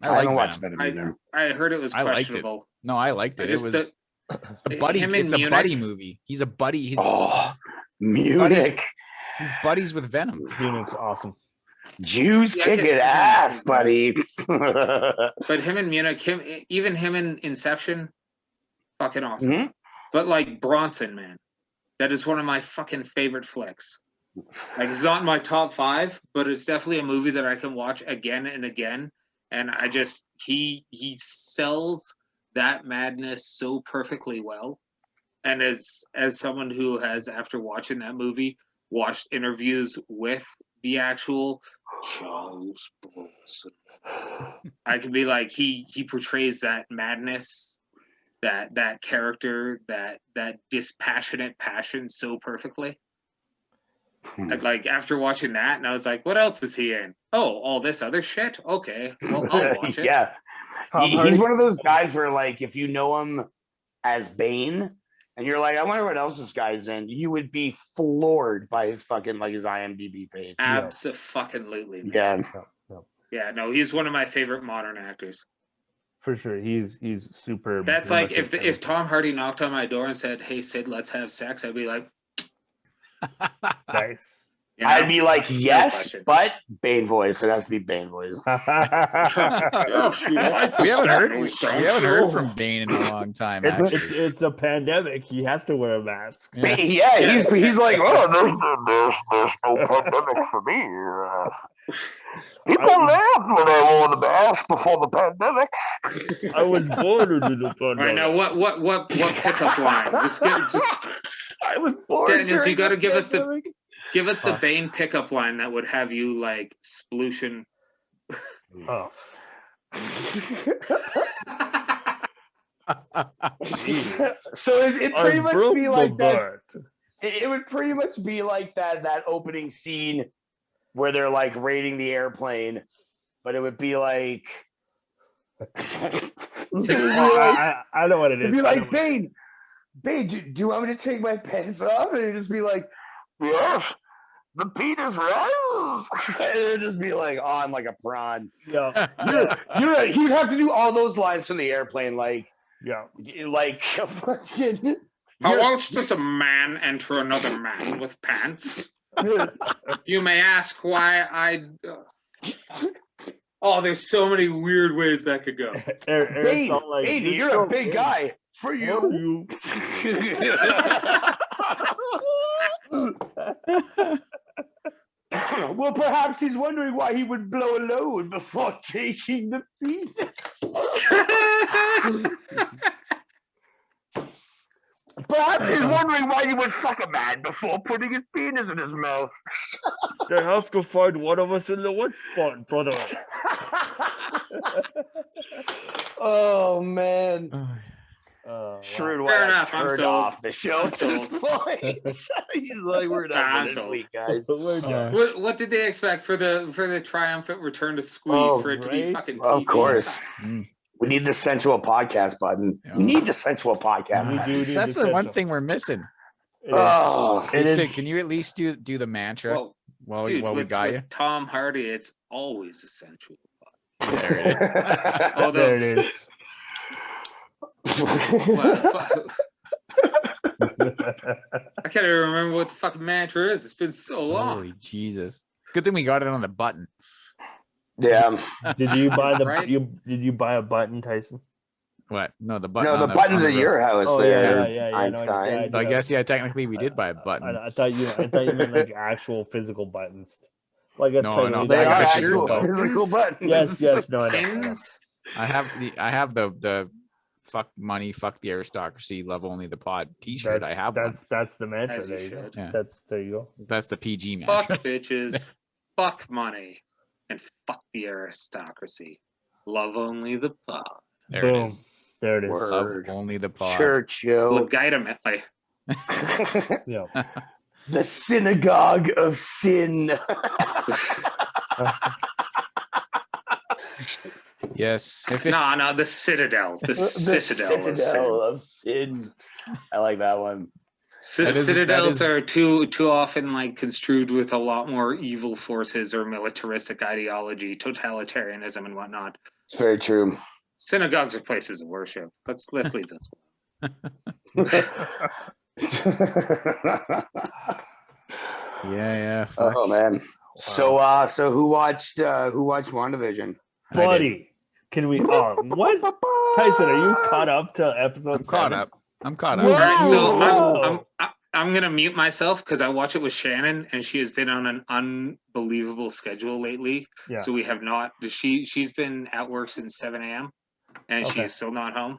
I I like haven't Venom. watched Venom I, either. I heard it was I liked it. questionable. No, I liked I it. just- It was it's a buddy. him in It's a Munich- buddy movie. He's a buddy. He's Oh, Munich. buddies with Venom. Phoenix, awesome. Jews Yeah, kicking ass, buddy. But him in Munich, even him in Inception, fucking awesome. Mhm. But like Bronson, man, that is one of my fucking favorite flicks. Like, it's not in my top 5, but it's definitely a movie that I can watch again and again. And I just he sells that madness so perfectly well. And as someone who has, after watching that movie, watched interviews with the actual Charles Bronson, I can be like, he portrays that madness, that character, that dispassionate passion so perfectly. Like, after watching that, and I was like, what else is he in? Oh, all this other shit? Okay, well, I'll watch it. Yeah. Tom He's Hardy? one of those guys where, like, if you know him as Bane, and you're like, I wonder what else this guy's in, you would be floored by his fucking, like, his IMDb page. Abso-fucking-lutely. Yeah. Yeah, no, he's one of my favorite modern actors. For sure, he's superb. That's pretty like much if in if Tom Hardy knocked on my door and said, "Hey Sid, let's have sex," I'd be like, everything. Nice. you know? I'd be like, No yes, question. but Bane voice. It has to be Bane voice. Yes, you like We the haven't heard. Stanleys, We don't haven't you? heard from Bane in a long time. it's, Actually, it's a pandemic. He has to wear a mask. Yeah. Yeah, he's like, oh, there's no pandemic for me. People laughed when I wore the mask before the pandemic. I was born into the All right, pandemic. now what pickup line? Just I was born. Daniels, you during got to the give us the pandemic. give us the Bane pickup line that would have you like splooshing. Oh, So it pretty I much broke be the like that. butt. It would pretty much be like that opening scene where they're like raiding the airplane, but it would be like, I know what it is. it'd be I like, know what- Bane, do you want me to take my pants off? And it'd just be like, yes, the Peter's right. And it'd just be like on like a prawn. yeah, You'd have to do all those lines from the airplane, like fucking. How else does a man enter another man with pants? You may ask why I. Oh, there's so many weird ways that could go. Eric's Bane, all like, Bane, "You're you're so a big big. guy. For For you. Well, perhaps he's wondering why he would blow a load before taking the penis. Perhaps he's wondering why he would fuck a man before putting his penis in his mouth. They have to find one of us in the wet spot, brother. Oh man. Shrewd. Shrewd Fair one enough, I'm turned sold. off the show I'm at this sold. point. He's like, we're done I'm for this sold. week, guys. We're done. What did they expect for the triumphant return to Squeak Oh, for it to be right. fucking Of PG? course. Mm. We need the sensual podcast button. Yeah. We need the sensual podcast. We do need That's the the one sensual. thing we're missing. It is. Oh, It is. Sid, can you at least do the mantra Well, while dude, we with, got with you? Tom Hardy, it's always essential. There it is. Although, There it is. well, I can't even remember what the fucking mantra is. It's been so long. Holy Jesus! Good thing we got it on the button. yeah. Did you buy the Right? Did you buy a button, Tyson? What? No, the button. No, the on buttons on at the- your house Oh, there, yeah. No, Einstein. yeah, I guess technically we did buy a button. I thought you meant like actual physical buttons. Well, I guess No, technically no, They that I are got is a shirt, actual though. physical buttons. Yes, no, I know. Pins? I have the fuck money, fuck the aristocracy, love only the pod T-shirt. I have one. That's the mantra. As you There you go. should. Yeah. There you go. That's the PG Fuck mantra. bitches, fuck money, and fuck the aristocracy. Love only the pod. There Boom. it is. There it is. Word. Love only the pod. Churchill. Legitimately. Yeah. The synagogue of sin. Yes. If it, No, the Citadel. The Citadel of sin. of sin. I like that one. That is- Citadels that is- are too often like construed with a lot more evil forces or militaristic ideology, totalitarianism, and whatnot. It's very true. Synagogues are places of worship. Let's leave this. yeah. Fuck. Oh man. So who watched WandaVision? Buddy, can we? Oh, what? Tyson, are you caught up to episode? I'm caught 7? up. I'm caught Whoa. up. All right, so Whoa. I'm gonna mute myself because I watch it with Shannon, and she has been on an unbelievable schedule lately. Yeah. So we have not. She's been at work since 7 a.m. and Okay. she's still not home.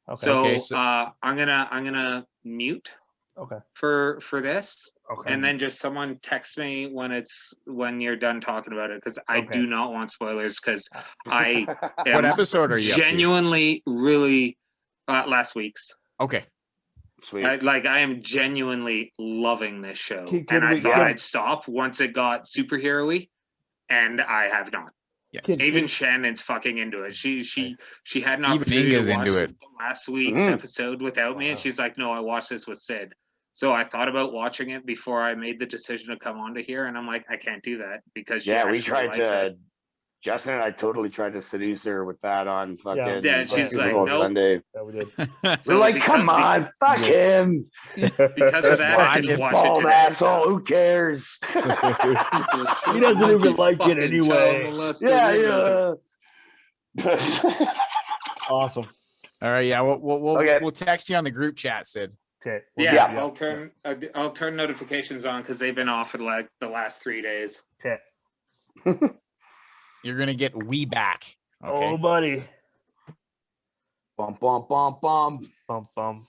Okay. So, Okay, so- I'm gonna mute Okay. for this, Okay. and then just someone text me when you're done talking about it because I Okay. do not want spoilers because I What am episode are you up to? genuinely really last week's. Okay. Sweet. I am genuinely loving this show, Can and I we- thought can- I'd stop once it got superhero-y, and I have not. Yes. Can- Even Shannon's fucking into it. She had an Even opportunity Inga's to watch into it. last week's Mhm. episode without me, and Wow. she's like, "No, I watched this with Sid." So I thought about watching it before I made the decision to come onto here, and I'm like, I can't do that because she Yeah, we actually tried likes to. it. Justin and I totally tried to seduce her with that on fucking Yeah, she's Super like, Bowl nope. Sunday. Yeah, we did. We're So like, because- come on, fuck him. Because of that, I Watch just it. watch it Bald today. asshole. Who cares? He doesn't even like it anyway. Yeah. Awesome. All right. Yeah. We'll Okay. we'll text you on the group chat, Sid. Okay. Yeah, Yeah. I'll turn notifications on because they've been off for like the last 3 days. Okay. You're gonna get we back. Okay. Oh, buddy. Bum bum bum bum. Bum bum.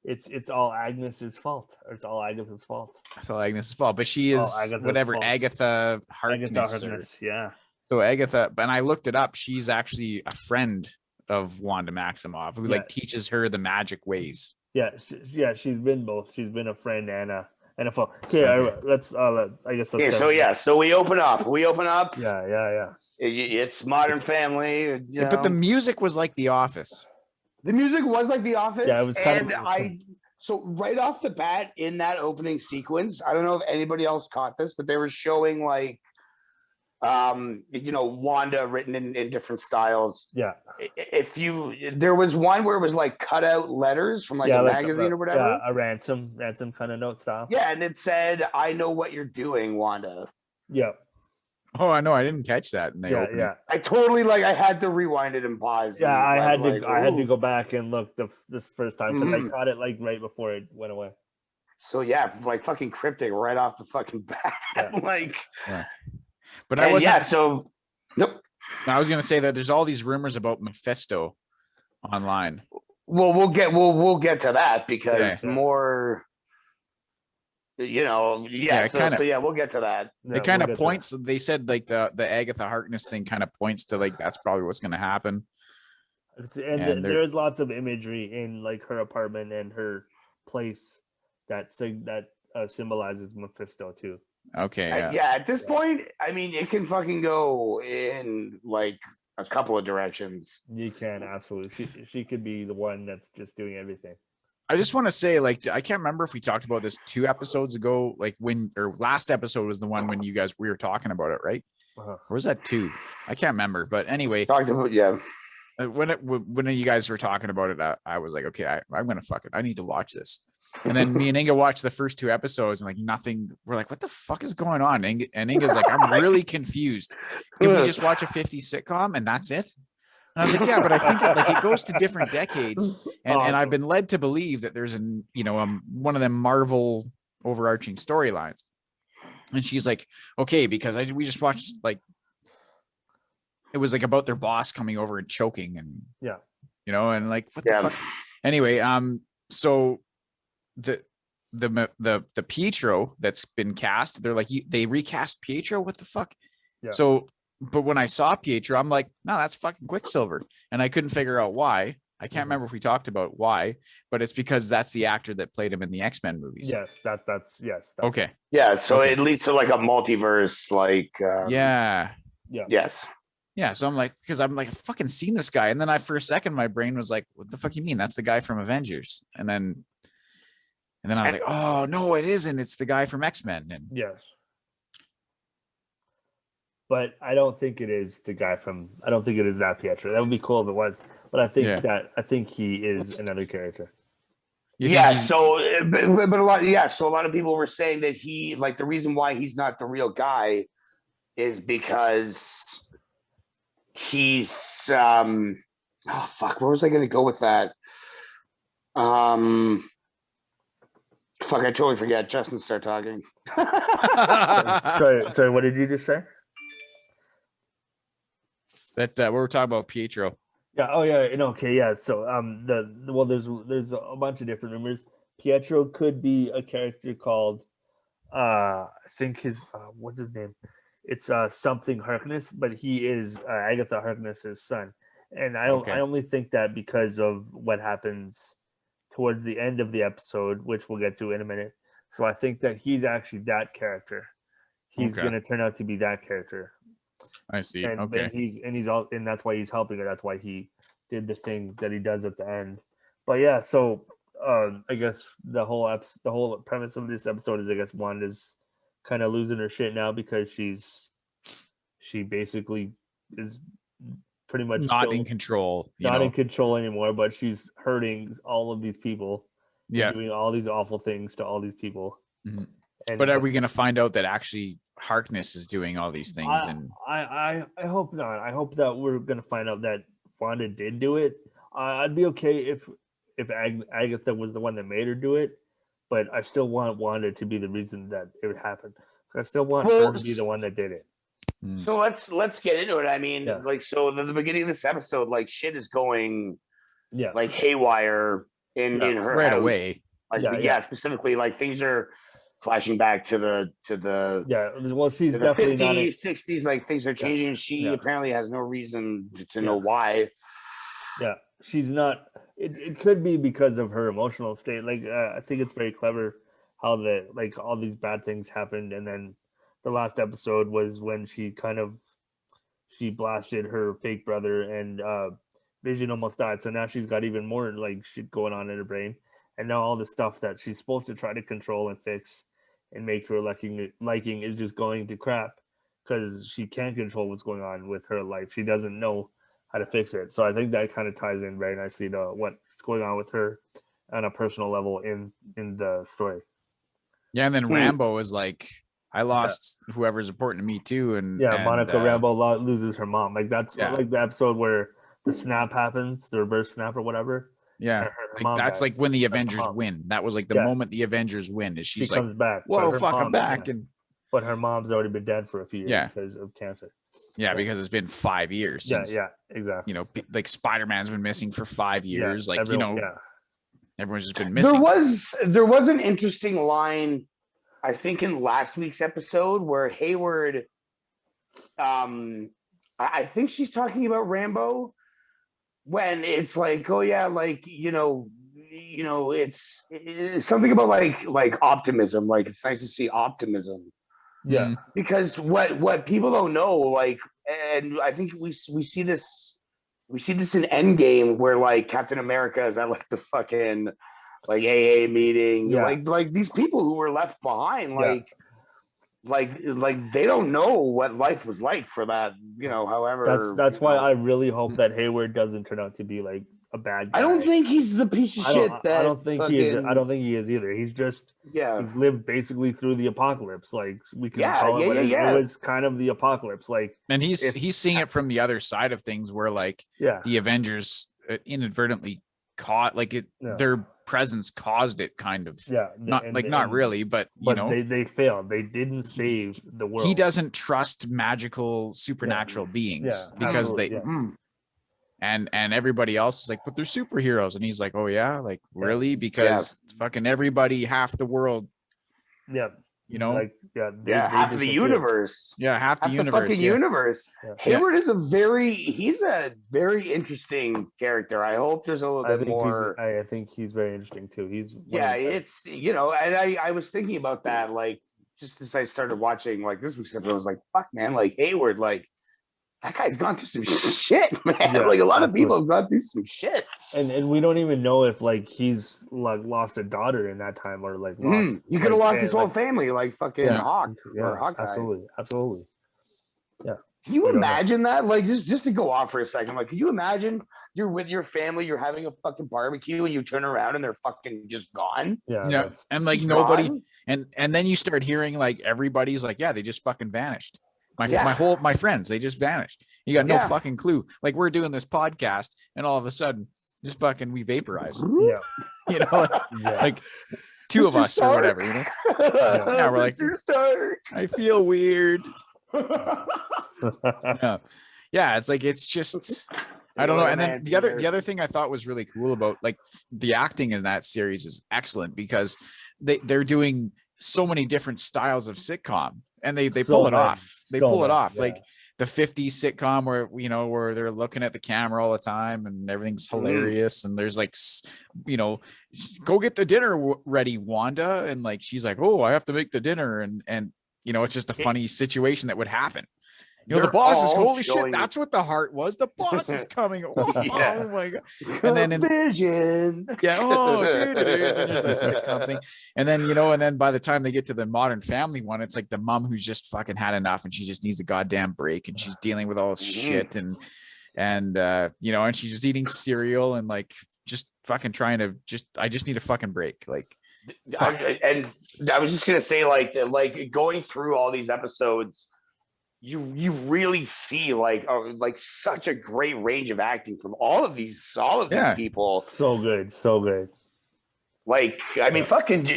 It's all Agnes's fault. Or it's all Agatha's fault. That's all Agnes' fault, but she is Agatha's whatever fault. Agatha Harkness. Agatha or- Harkness, yeah. So Agatha, and I looked it up. She's actually a friend of Wanda Maximoff, who Yeah. like teaches her the magic ways. Yeah, she's been both. She's been a friend and a foe. Okay, Okay. let's. I guess. Okay, Let's so yeah, so we open up. Yeah. It's Modern Family. you But the know. music was like The Office. The music was like The Office. Yeah, it was kind and of- so right off the bat in that opening sequence, I don't know if anybody else caught this, but they were showing like Wanda written in different styles. Yeah. There was one where it was like cut out letters from like a magazine or whatever. Yeah, a ransom kind of note style. Yeah, and it said, "I know what you're doing, Wanda." Yeah. Oh, I know. I didn't catch that. In the Yeah. opening. Yeah. I totally I had to rewind it and pause. Yeah, I and, had to ooh. go back and look this first time because Mhm. I caught it like right before it went away. So yeah, like fucking cryptic right off the fucking bat. Yeah. like, But I and wasn't. yeah. So nope. I was gonna say that there's all these rumors about Mephisto online. Well, we'll get to that because Yeah. more, Yeah, so yeah, we'll get to that. Yeah, It kind we'll of get to points. They said like the Agatha Harkness thing kind of points to like that's probably what's gonna happen. and And there's lots of imagery in like her apartment and her place that symbolizes Mephisto too. Okay, Yeah, at this point, I mean, it can fucking go in like a couple of directions. You can absolutely. She could be the one that's just doing everything. I just want to say, like, I can't remember if we talked about this 2 episodes ago, like last episode was the one when we were talking about it, right? Or was that 2? I can't remember, but anyway, Talked about, yeah. When you guys were talking about it, I was like, okay, I'm gonna fuck it. I need to watch this. And then me and Inga watched the first 2 episodes, and like nothing. We're like, what the fuck is going on? And Inga's like, I'm really confused. Can we just watch a 50s sitcom and that's it? And I was like, yeah, but I think it goes to different decades, and I've been led to believe that there's one of them Marvel overarching storylines. And she's like, okay, because we just watched like it was like about their boss coming over and choking, and and like what the fuck. Anyway, so the Pietro that's been cast, they're like they recast Pietro. What the fuck? Yeah. So. But when I saw Pietro, I'm like, no, that's fucking Quicksilver. And I couldn't figure out why. I can't remember if we talked about why, but it's because that's the actor that played him in the X-Men movies. Yes, that's okay. Yeah, so it leads to like a multiverse, like yes. Yeah, so I'm like, I've fucking seen this guy. And then for a second, my brain was like, what the fuck you mean? That's the guy from Avengers. And then I was like, oh no, it isn't. It's the guy from X-Men. And yes. But I don't think it is the guy from. I don't think it is that Pietro. That would be cool if it was. But I think he is another character. Yeah. So, but a lot. Yeah. So a lot of people were saying that he, like, the reason why he's not the real guy is because he's. Oh fuck! Where was I going to go with that? Fuck! I totally forget. Justin, start talking. Sorry. What did you just say? That we were talking about Pietro. Yeah. Oh yeah. Okay. Yeah. So there's a bunch of different rumors. Pietro could be a character called I think his what's his name? It's something Harkness, but he is Agatha Harkness's son. And I only think that because of what happens towards the end of the episode, which we'll get to in a minute. So I think that he's actually that character. He's going to turn out to be that character. I see. And that's why he's helping her. That's why he did the thing that he does at the end. But yeah, so I guess the whole premise of this episode is, I guess, Wanda's kind of losing her shit now because she basically is pretty much not in control, in control anymore. But she's hurting all of these people. Yeah, doing all these awful things to all these people. Mm-hmm. But are we going to find out that actually Harkness is doing all these things? I hope not. I hope that we're going to find out that Wanda did do it. I'd be okay if Agatha was the one that made her do it, but I still want Wanda to be the reason that it would happen. I still want her to be the one that did it. So let's get into it. I mean, like, so in the beginning of this episode, like, shit is going, like, haywire in her right house. Away. Like, specifically, like, things are flashing back to the well, she's to definitely the 50s, not 60s, like, things are changing. She apparently has no reason to know why. Yeah, she's not. It could be because of her emotional state. Like, I think it's very clever how all these bad things happened, and then the last episode was when she blasted her fake brother, and Vision almost died. So now she's got even more like shit going on in her brain, and now all the stuff that she's supposed to try to control and fix and make her liking is just going to crap because she can't control what's going on with her life. She doesn't know how to fix it. So I think that kind of ties in very nicely to what's going on with her on a personal level in the story. Yeah, and then Rambo is like, I lost whoever's important to me too, and Monica Rambeau loses her mom. Like that's like the episode where the snap happens, the reverse snap or whatever. Yeah, that's like when the Avengers win. That was like the moment the Avengers win. Is she comes back? Whoa, fuck, I'm back! But her mom's already been dead for a few years because of cancer. Yeah, because it's been 5 years Yeah, since, yeah, exactly. like Spider-Man's been missing for 5 years. Like, everyone's just been There missing. was an interesting line, I think, in last week's episode where Hayward, I think she's talking about Rambo, when it's like, oh yeah, like it's something about like optimism, like it's nice to see optimism. Yeah, because what people don't know, like, and I think we see this in Endgame, where like Captain America is at like the fucking like AA meeting, like these people who were left behind, like they don't know what life was like for that, however. That's why I really hope that Hayward doesn't turn out to be like a bad guy. I don't think he's the piece of shit that I don't think he is. I don't think he is either. He's just he's lived basically through the apocalypse. Like, we can call it it was kind of the apocalypse. Like, and he's seeing it from the other side of things, where like the Avengers inadvertently caught their presence caused it, kind of. Not really, but they failed. They didn't save the world. He doesn't trust magical supernatural beings because and everybody else is like, but they're superheroes, and he's like, oh yeah, like really? Because fucking everybody, half the world, half the universe, half the universe, fucking universe. Hayward is a very interesting character. I hope there's a little bit more. I think he's very interesting too. He's it's and I was thinking about that, like, just as I started watching like this week's episode. I was like, fuck man, like Hayward, like that guy's gone through some shit, man. Like a lot of people have gone through some shit, and we don't even know if like he's like lost a daughter in that time, or like lost. You could have lost his whole family, like fucking Hawk or Hawkeye. Absolutely. Yeah. Can you imagine that? Like, just to go off for a second, like, could you imagine you're with your family, you're having a fucking barbecue, and you turn around and they're fucking just gone? Yeah. And like nobody, and then you start hearing like everybody's like, yeah, they just fucking vanished. My friends, they just vanished. You got no fucking clue. Like, we're doing this podcast, and all of a sudden, just fucking we vaporize. Like two of us Stark. Or whatever. Yeah, we're like, Stark. I feel weird. It's like, it's just, I don't know. And then the other thing I thought was really cool about like the acting in that series is excellent, because they're doing so many different styles of sitcom, and they pull it off. They pull it off. Like the 50s sitcom where they're looking at the camera all the time and everything's hilarious. And there's like, go get the dinner ready, Wanda. And like, she's like, oh, I have to make the dinner. And it's just a funny situation that would happen. The boss is, holy shit, that's what the heart was. The boss is coming. Oh my God. And then Vision. Dude. Then there's a sitcom thing. And then by the time they get to the Modern Family one, it's like the mom who's just fucking had enough, and she just needs a goddamn break, and she's dealing with all this shit, and she's just eating cereal and like just fucking trying to I just need a fucking break. Like, and I was just gonna say, like going through all these episodes, you really see like such a great range of acting from all of these people. So good. Like, I mean, fucking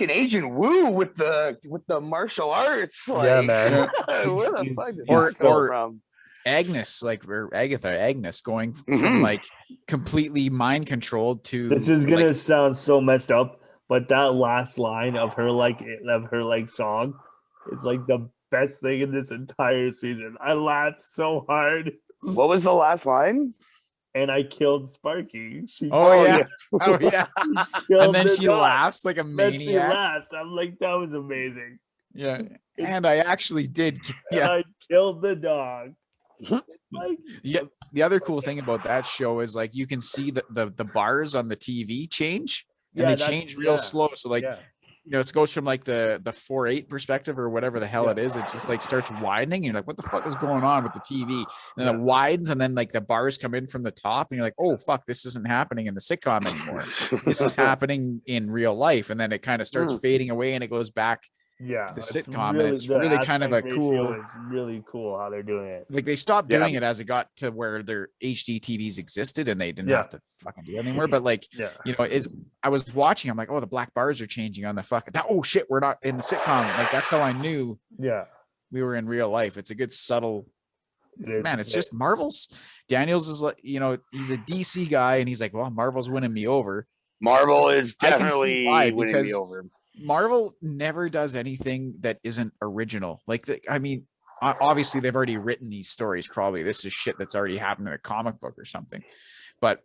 Agent Wu with the martial arts. Like, yeah, man. Where the fuck did this come from? Agnes, Agnes going from like completely mind controlled to. This is gonna sound so messed up, but that last line of her song is like the best thing in this entire season. I laughed so hard. What was the last line? And I killed Sparky. And then she dog. laughs like a maniac. She laughs. I'm like, that was amazing. Yeah. And I actually did. Yeah. I killed the dog. The other cool thing about that show is like you can see the bars on the TV change, and they change real slow. So like it goes from like the 4:8 perspective or whatever the hell it is. It just like starts widening. And you're like, what the fuck is going on with the TV? And then it widens, and then like the bars come in from the top, and you're like, oh fuck, this isn't happening in the sitcom anymore. This is happening in real life. And then it kind of starts fading away, and it goes back to the sitcom. Really, and it's really kind of a cool. It's really cool how they're doing it. Like they stopped doing it as it got to where their HD TVs existed, and they didn't have to fucking do it anymore. But like, I was watching, I'm like, oh, the black bars are changing on the fucking. Oh shit, we're not in the sitcom. Like that's how I knew. Yeah, we were in real life. It's a good subtle man, it's just Marvel's. Daniels is like, he's a DC guy, and he's like, well, Marvel's winning me over. Marvel is I can see definitely why, winning me because over. Marvel never does anything that isn't original. Like, obviously they've already written these stories. Probably this is shit that's already happened in a comic book or something. But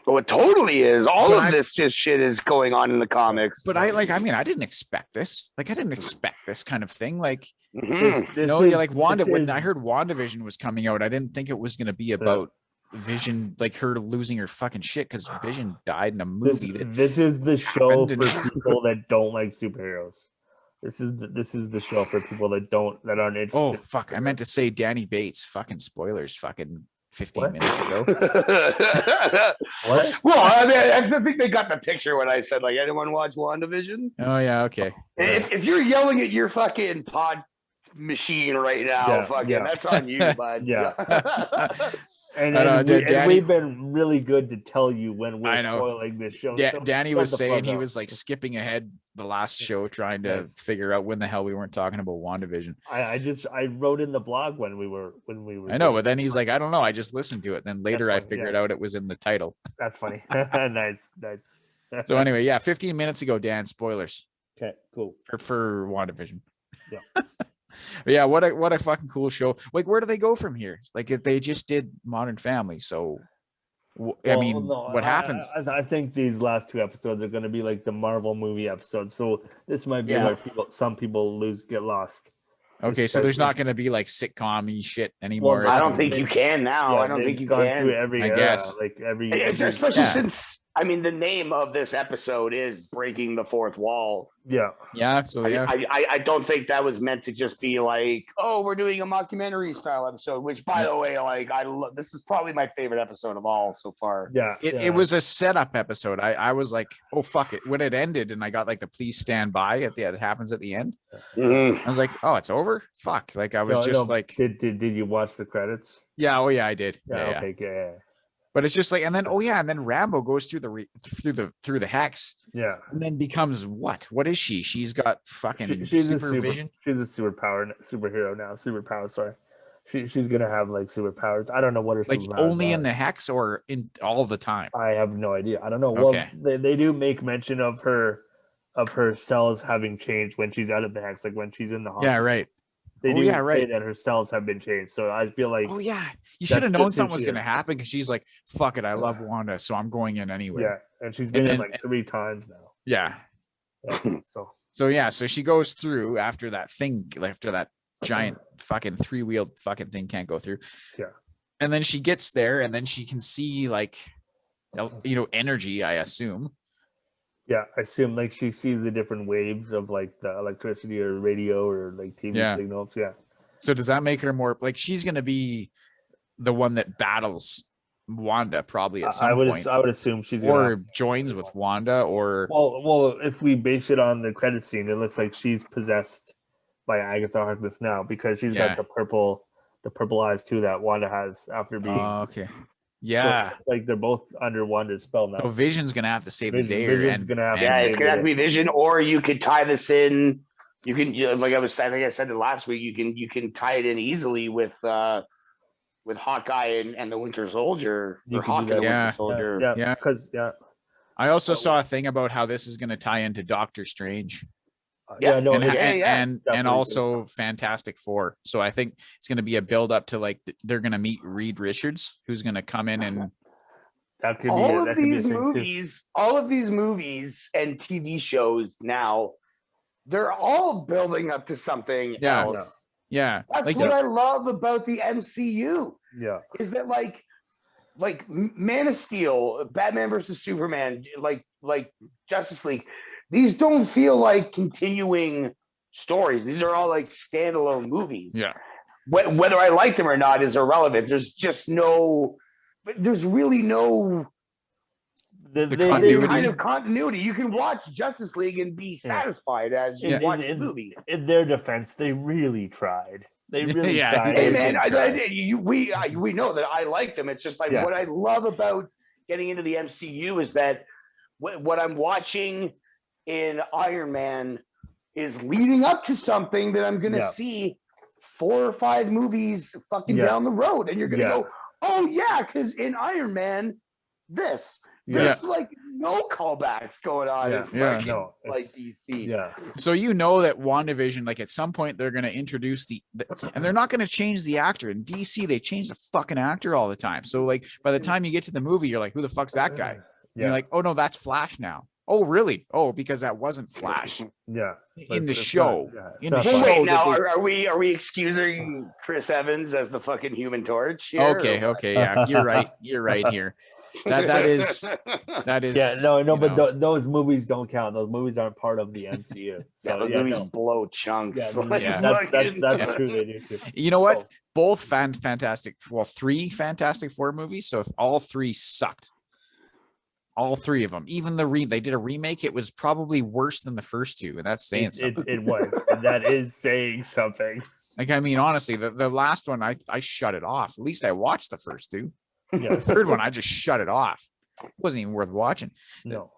it totally is. All of this just shit is going on in the comics. But I didn't expect this. Like, I didn't expect this kind of thing. Like, like Wanda. When I heard WandaVision was coming out, I didn't think it was going to be about Vision, like her losing her fucking shit because Vision died in a movie. This is the show for people that don't like superheroes. This is the show for people that aren't interested. Oh fuck! I meant to say Danny Bates. Fucking spoilers. Fucking 15 minutes ago. What? Well, I think they got the picture when I said, like, anyone watch WandaVision? Oh yeah, okay. If you're yelling at your fucking pod machine right now, that's on you, bud. Yeah. And we've been really good to tell you when we're spoiling this show. Danny was saying he was like skipping ahead the last show, trying to figure out when the hell we weren't talking about WandaVision. I wrote in the blog when we were. I know, but then he's like, I don't know. I just listened to it. Then later I figured out it was in the title. That's funny. Nice. So anyway, 15 minutes ago, Dan, spoilers. Okay, cool. For WandaVision. Yeah. But yeah, what a fucking cool show. Like, where do they go from here? Like, if they just did Modern Family, so what happens? I think these last 2 episodes are going to be like the Marvel movie episodes. So this might be where some people get lost. Okay, so there's not going to be like sitcom-y shit anymore. Well, I don't think you can now. I don't think you can. Every era, guess. like every especially since the name of this episode is Breaking the Fourth Wall. Yeah. So I don't think that was meant to just be like, oh, we're doing a mockumentary style episode. Which, by the way, like, I love. This is probably my favorite episode of all so far. It was a setup episode. I was like, oh fuck it, when it ended, and I got like the please stand by it happens at the end. Mm-hmm. I was like, oh, it's over. Fuck. Like, I was like, did you watch the credits? Yeah. Oh yeah, I did. Yeah. But it's just like, and then Rambo goes through the hex. Yeah. And then becomes what? What is she? She's got fucking supervision. She's a superhero now. Superpower, sorry. She's gonna have like superpowers. I don't know what her like only in the hex or in all the time. I have no idea. I don't know. Okay. Well, they do make mention of her cells having changed when she's out of the hex, like when she's in the hospital. Yeah, right. They do say that her cells have been changed. So I feel like, you should have known something was going to happen, because she's like, fuck it, I love Wanda, so I'm going in anyway. Yeah, and she's been in like 3 times now. Yeah. So she goes through after that giant fucking 3-wheeled fucking thing can't go through. Yeah. And then she gets there, and then she can see like, energy, I assume. Yeah, I assume like she sees the different waves of like the electricity or radio or like TV signals. Yeah. So does that make her more like she's going to be the one that battles Wanda probably at some point? I would assume she's joins with Wanda or. Well, if we base it on the credit scene, it looks like she's possessed by Agatha Harkness now, because she's got the purple eyes too that Wanda has after being. Okay. Yeah, so, like they're both under Wanda's spell now. So Vision's gonna have to save the day. It's gonna have to be Vision, or you could tie this in. You can, like I think I said it last week. You can tie it in easily with Hawkeye and the Winter Soldier, or Hawkeye and the Winter Soldier. Yeah. Because I also saw a thing about how this is gonna tie into Doctor Strange. And also Fantastic Four. So I think it's going to be a build up to like they're going to meet Reed Richards, who's going to come in and all of these movies and TV shows now, they're all building up to something else. Yeah, that's like, what I love about the MCU. Yeah, is that like Man of Steel, Batman versus Superman, like Justice League. These don't feel like continuing stories. These are all like standalone movies. Yeah. Whether I like them or not is irrelevant. There's really no continuity. Kind of continuity. You can watch Justice League and be satisfied as you watch the movie. In their defense, they really tried. They really tried. Hey man, we know that I like them. It's just like what I love about getting into the MCU is that what I'm watching in Iron Man is leading up to something that I'm going to see 4 or 5 movies fucking Yeah. down the road, and you're gonna Yeah. go, oh yeah, because in Iron Man, there's like no callbacks going on. Yeah. It's Yeah. fucking, No, like it's- DC. Yeah. So you know that WandaVision, like at some point they're going to introduce and they're not going to change the actor. In DC, they change the fucking actor all the time. So like by the time you get to the movie, you're like, who the fuck's that guy? And you're like, oh no, that's Flash now. Oh really? Oh, because that wasn't Flash Yeah. in the It's show. not- yeah, it's In the not show. fun. Well, wait, that now they- are we excusing Chris Evans as the fucking Human Torch here? Okay, yeah, you're right. You're right here. That is Yeah, no, you but know, those movies don't count. Those movies aren't part of the MCU. Yeah, So those yeah, movies no. blow chunks. Yeah, like, Yeah. that's fucking- true. They do too. you know what? Oh. Both three Fantastic Four movies. So if all three sucked, all three of them, even they did a remake. It was probably worse than the first two, and that's saying something. It was. And that is saying something. Like, I mean, honestly, the last one, I shut it off. At least I watched the first two. Yeah. The third one, I just shut it off. It wasn't even worth watching. No.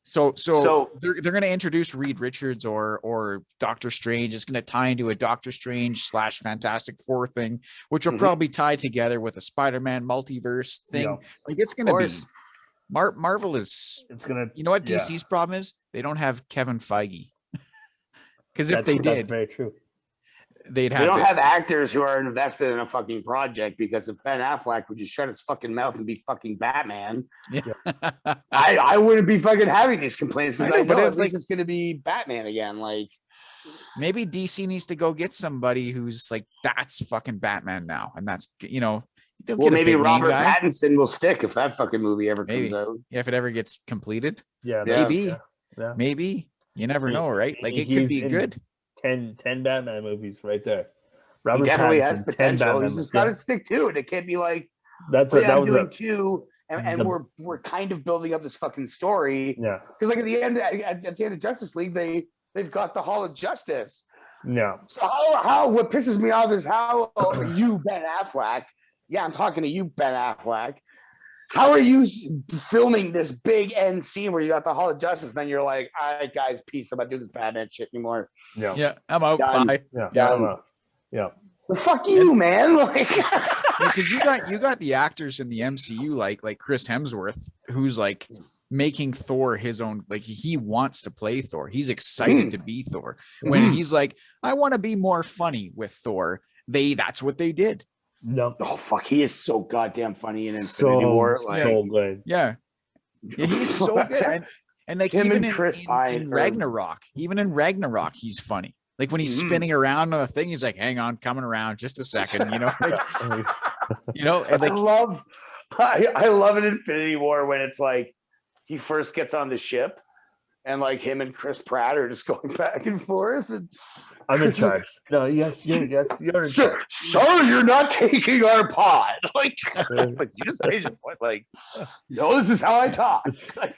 So So- they're going to introduce Reed Richards or Doctor Strange. It's going to tie into a Doctor Strange / Fantastic Four thing, which will Mhm. probably tie together with a Spider-Man multiverse thing. Yeah. Like it's going Of to be course. Marvel is. It's gonna. You know what yeah. DC's problem is? They don't have Kevin Feige. Because if they That's did, very true. they'd have. They don't this. have actors who are invested in a fucking project, because if Ben Affleck would just shut his fucking mouth and be fucking Batman, I wouldn't be fucking having these complaints, I because know, I but know if, at least it's gonna be Batman again. Like, Maybe DC needs to go get somebody who's like, that's fucking Batman now, and that's they'll well, get a maybe big name Robert guy. Pattinson will stick if that fucking movie ever Maybe. comes out. Yeah, if it ever gets completed, Yeah. Yeah. maybe, Yeah. maybe you never He- know, right? Like it could he's be in good. 10 Batman movies right there. He Robert definitely Pattinson, has 10 potential. Batman He's movies. just got to Yeah. stick to it. It can't be like, That's oh, a, yeah, that I'm was doing a 2, and the- we're kind of building up this fucking story. yeah. Because like at the end of Justice League, they've got the Hall of Justice. Yeah. So how what pisses me off is how you, Ben Affleck, yeah, I'm talking to you, Ben Affleck. How are you filming this big end scene where you got the Hall of Justice, and then you're like, all right, guys, peace. I'm not doing this Batman shit anymore. Yeah. Yeah, I'm out. Done. Bye. Yeah. Yeah. I don't know. Yeah. Well, fuck you, man. Like, Because you got the actors in the MCU like Chris Hemsworth, who's like making Thor his own. Like he wants to play Thor. He's excited to be Thor. When he's like, I want to be more funny with Thor. That's what they did. No. oh fuck, he is so goddamn funny in Infinity War. Like, So good. Yeah, he's so good. And like Him even and Chris Pine in are- Ragnarok, he's funny. Like when he's Mhm. spinning around on the thing, he's like, "Hang on, coming around, just a second," you know, like, and like I love in Infinity War when it's like he first gets on the ship, and like him and Chris Pratt are just going back and forth. And I'm in charge. No, you're in sir, charge. sir, you're not taking our pod. Like, it's like you just made your point. Like, no, this is how I talk. Like,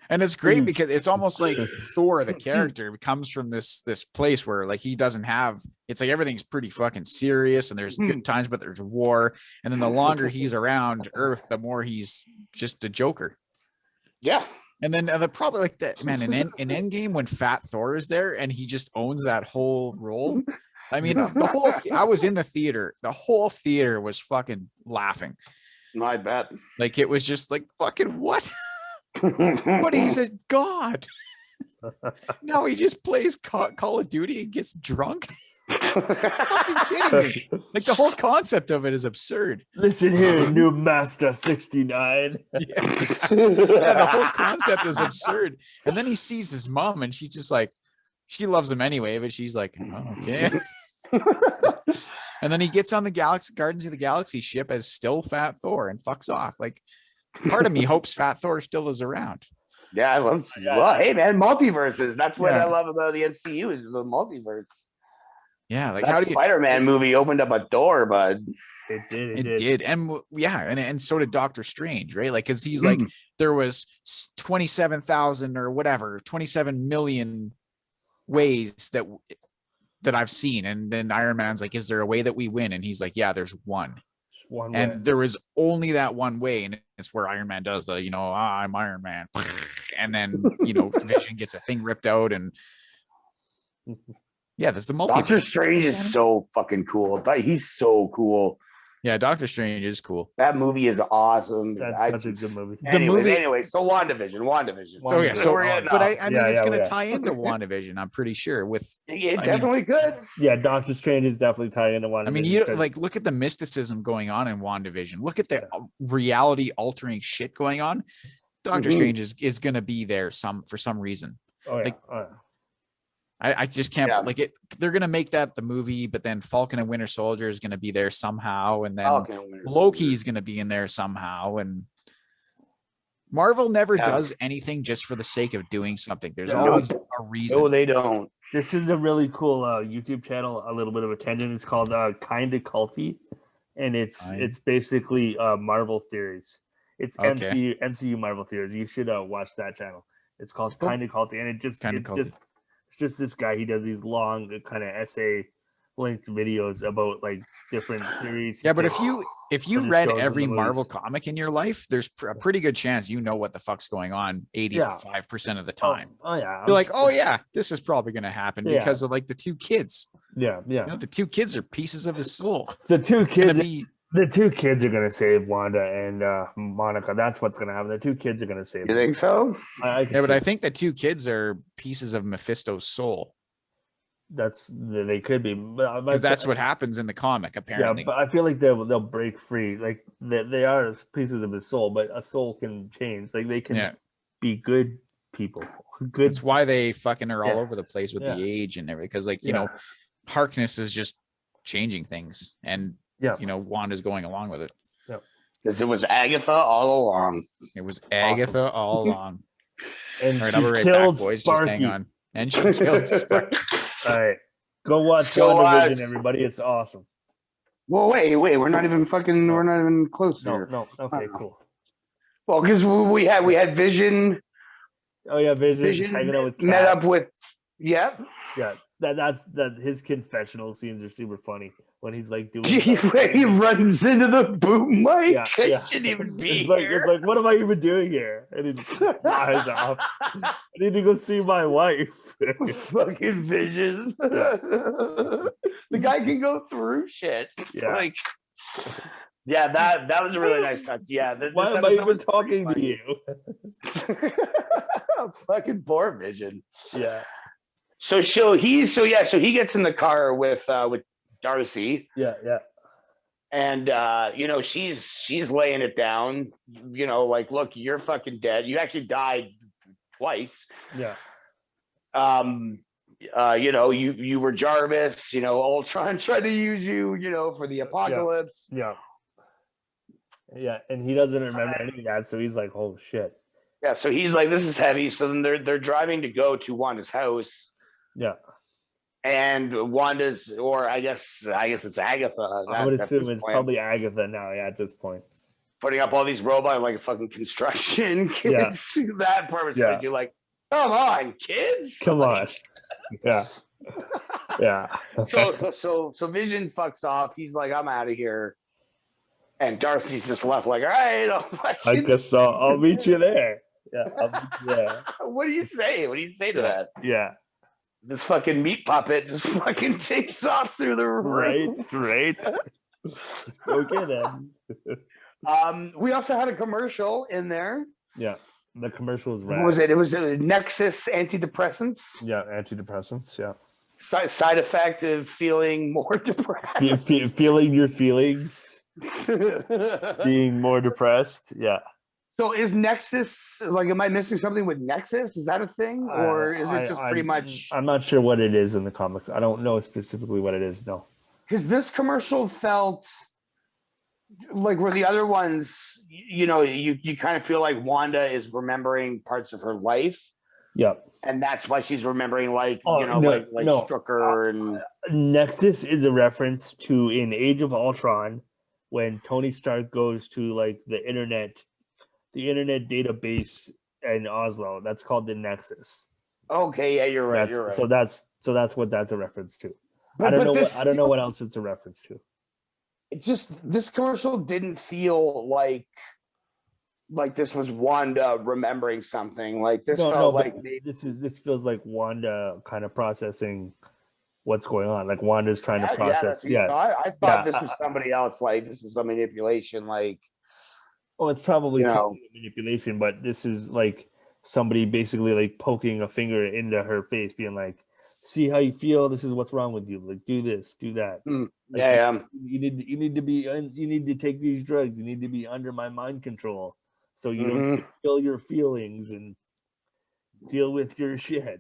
And it's great because it's almost like Thor, the character, comes from this place where like he doesn't have. It's like everything's pretty fucking serious, and there's good times, but there's war. And then the longer he's around Earth, the more he's just a joker. yeah. And then the probably like that man in Endgame when Fat Thor is there and he just owns that whole role. I mean, I was in the theater. The whole theater was fucking laughing. I bet. Like it was just like fucking what? But he's a god. Now he just plays Call of Duty and gets drunk. Fucking kidding me. Like the whole concept of it is absurd. Listen here, new Master 69. Yeah, the whole concept is absurd. And then he sees his mom and she's just like, she loves him anyway, but she's like, oh, okay. And then he gets on the Guardians of the Galaxy ship as still Fat Thor and fucks off. Like part of me hopes Fat Thor still is around. Yeah, I love. Yeah. Well, hey man, multiverses. That's what Yeah. I love about the MCU is the multiverse. Yeah, like That how do you Spider-Man movie opened up a door, bud. It did. it did. And yeah, and so did Doctor Strange, right? Like because he's like there was 27,000 or whatever, 27 million ways that I've seen. And then Iron Man's like, is there a way that we win? And he's like, yeah, there's one. One And way. there was only that one way, and it's where Iron Man does the, I'm Iron Man, and then Vision gets a thing ripped out, and Yeah, that's the multiverse. Doctor Strange is so fucking cool. But he's so cool. Yeah, Doctor Strange is cool. That movie is awesome. That's such a good movie. Anyway, so WandaVision. So yeah, so but I mean, it's gonna yeah. tie into WandaVision. I'm pretty sure. It definitely could. Yeah, Doctor Strange is definitely tying into WandaVision. I mean, you like look at the mysticism going on in WandaVision. Look at the reality altering shit going on. Doctor Strange is gonna be there for some reason. Oh yeah. Like, I just can't like it. They're gonna make that the movie, but then Falcon and Winter Soldier is gonna be there somehow, and then Loki's gonna be in there somehow, and Marvel never does anything just for the sake of doing something. There's always a reason. No, they don't. This is a really cool YouTube channel. A little bit of a tangent. It's called Kinda Culty, and it's basically Marvel theories. It's MCU Marvel theories. You should watch that channel. It's called Kinda Culty, and it's just this guy. He does these long kind of essay length videos about like different theories. Yeah, but if you read every Marvel comic in your life, there's a pretty good chance you know what the fuck's going on 85% of the time. Oh yeah. You're like, oh yeah, this is probably gonna happen because of like the two kids. Yeah. You know, the two kids are pieces of his soul. The two kids are gonna save Wanda and Monica. That's what's gonna happen. The two kids are gonna save. You think so? I think the two kids are pieces of Mephisto's soul. They could be, because that's what happens in the comic apparently. Yeah, but I feel like they'll break free. Like they are pieces of his soul, but a soul can change. Like they can be good people. Good. That's why they fucking are all over the place with the age and everything. Because like you know, Harkness is just changing things, and you know, Wanda's going along with it. Yeah, because it was Agatha all along. It was Agatha all along. And all right, I'll be right back, boys. Just hang on. And she killed Sparky. All right, go watch WandaVision, everybody. It's awesome. Well, wait. We're not even close here. No. Okay, cool. Well, because we had Vision. Oh yeah, Vision hanging out with Kat. Met up with. Yeah. That's his confessional scenes are super funny when he's like doing. He runs into the boom mic. Yeah. Shouldn't even be here. It's like, what am I even doing here? And he just flies off. I need to go see my wife. Fucking Vision. The guy can go through shit. Like, that was a really nice touch. Yeah. Why am I even talking to you? Fucking poor Vision. Yeah. So he gets in the car with Darcy. Yeah. And you know, she's laying it down, you know, like, look, you're fucking dead. You actually died twice. Yeah. You know, you were Jarvis, you know, Ultron tried to use you, you know, for the apocalypse. Yeah. And he doesn't remember any of that, so he's like, oh shit. Yeah, so he's like, this is heavy. So then they're driving to go to Wanda's house. Yeah. And Wanda's, or I guess it's Agatha. I would assume it's probably Agatha now, at this point. Putting up all these robots like a fucking construction kids. Yeah. That part was you're like, come on, kids. Come on. Yeah. Yeah. So Vision fucks off. He's like, I'm out of here. And Darcy's just left like, all right. I guess I'll meet you there. Yeah. What do you say? What do you say to that? Yeah. This fucking meat puppet just fucking takes off through the roof. Right. So good, we also had a commercial in there. Yeah. The commercial is rad. What was it? It was Nexus antidepressants. Yeah, antidepressants. Yeah. Side effect of feeling more depressed. Feeling your feelings. Being more depressed. Yeah. So is Nexus, like, am I missing something with Nexus? Is that a thing? Or is it just pretty much? I'm not sure what it is in the comics. I don't know specifically what it is. No. Because this commercial felt like where the other ones, you know, you kind of feel like Wanda is remembering parts of her life. Yeah. And that's why she's remembering, like, like Strucker and. Nexus is a reference to in Age of Ultron when Tony Stark goes to like the internet database in Oslo. That's called the Nexus. Okay, yeah, you're right. You're right. So that's what that's a reference to. I don't know what else it's a reference to. It just, this commercial didn't feel like this was Wanda remembering something. Like this felt like this feels like Wanda kind of processing what's going on. Like Wanda's trying to Yeah, process. that's what you thought. I thought Yeah, this was somebody else. Like this was some manipulation. Like Oh, it's probably You know. totally manipulation, but this is like somebody basically like poking a finger into her face, being like, "See how you feel. This is what's wrong with you. Like, do this, do that. Like, yeah. you need to be, you need to take these drugs. You need to be under my mind control, so you don't feel your feelings and deal with your shit."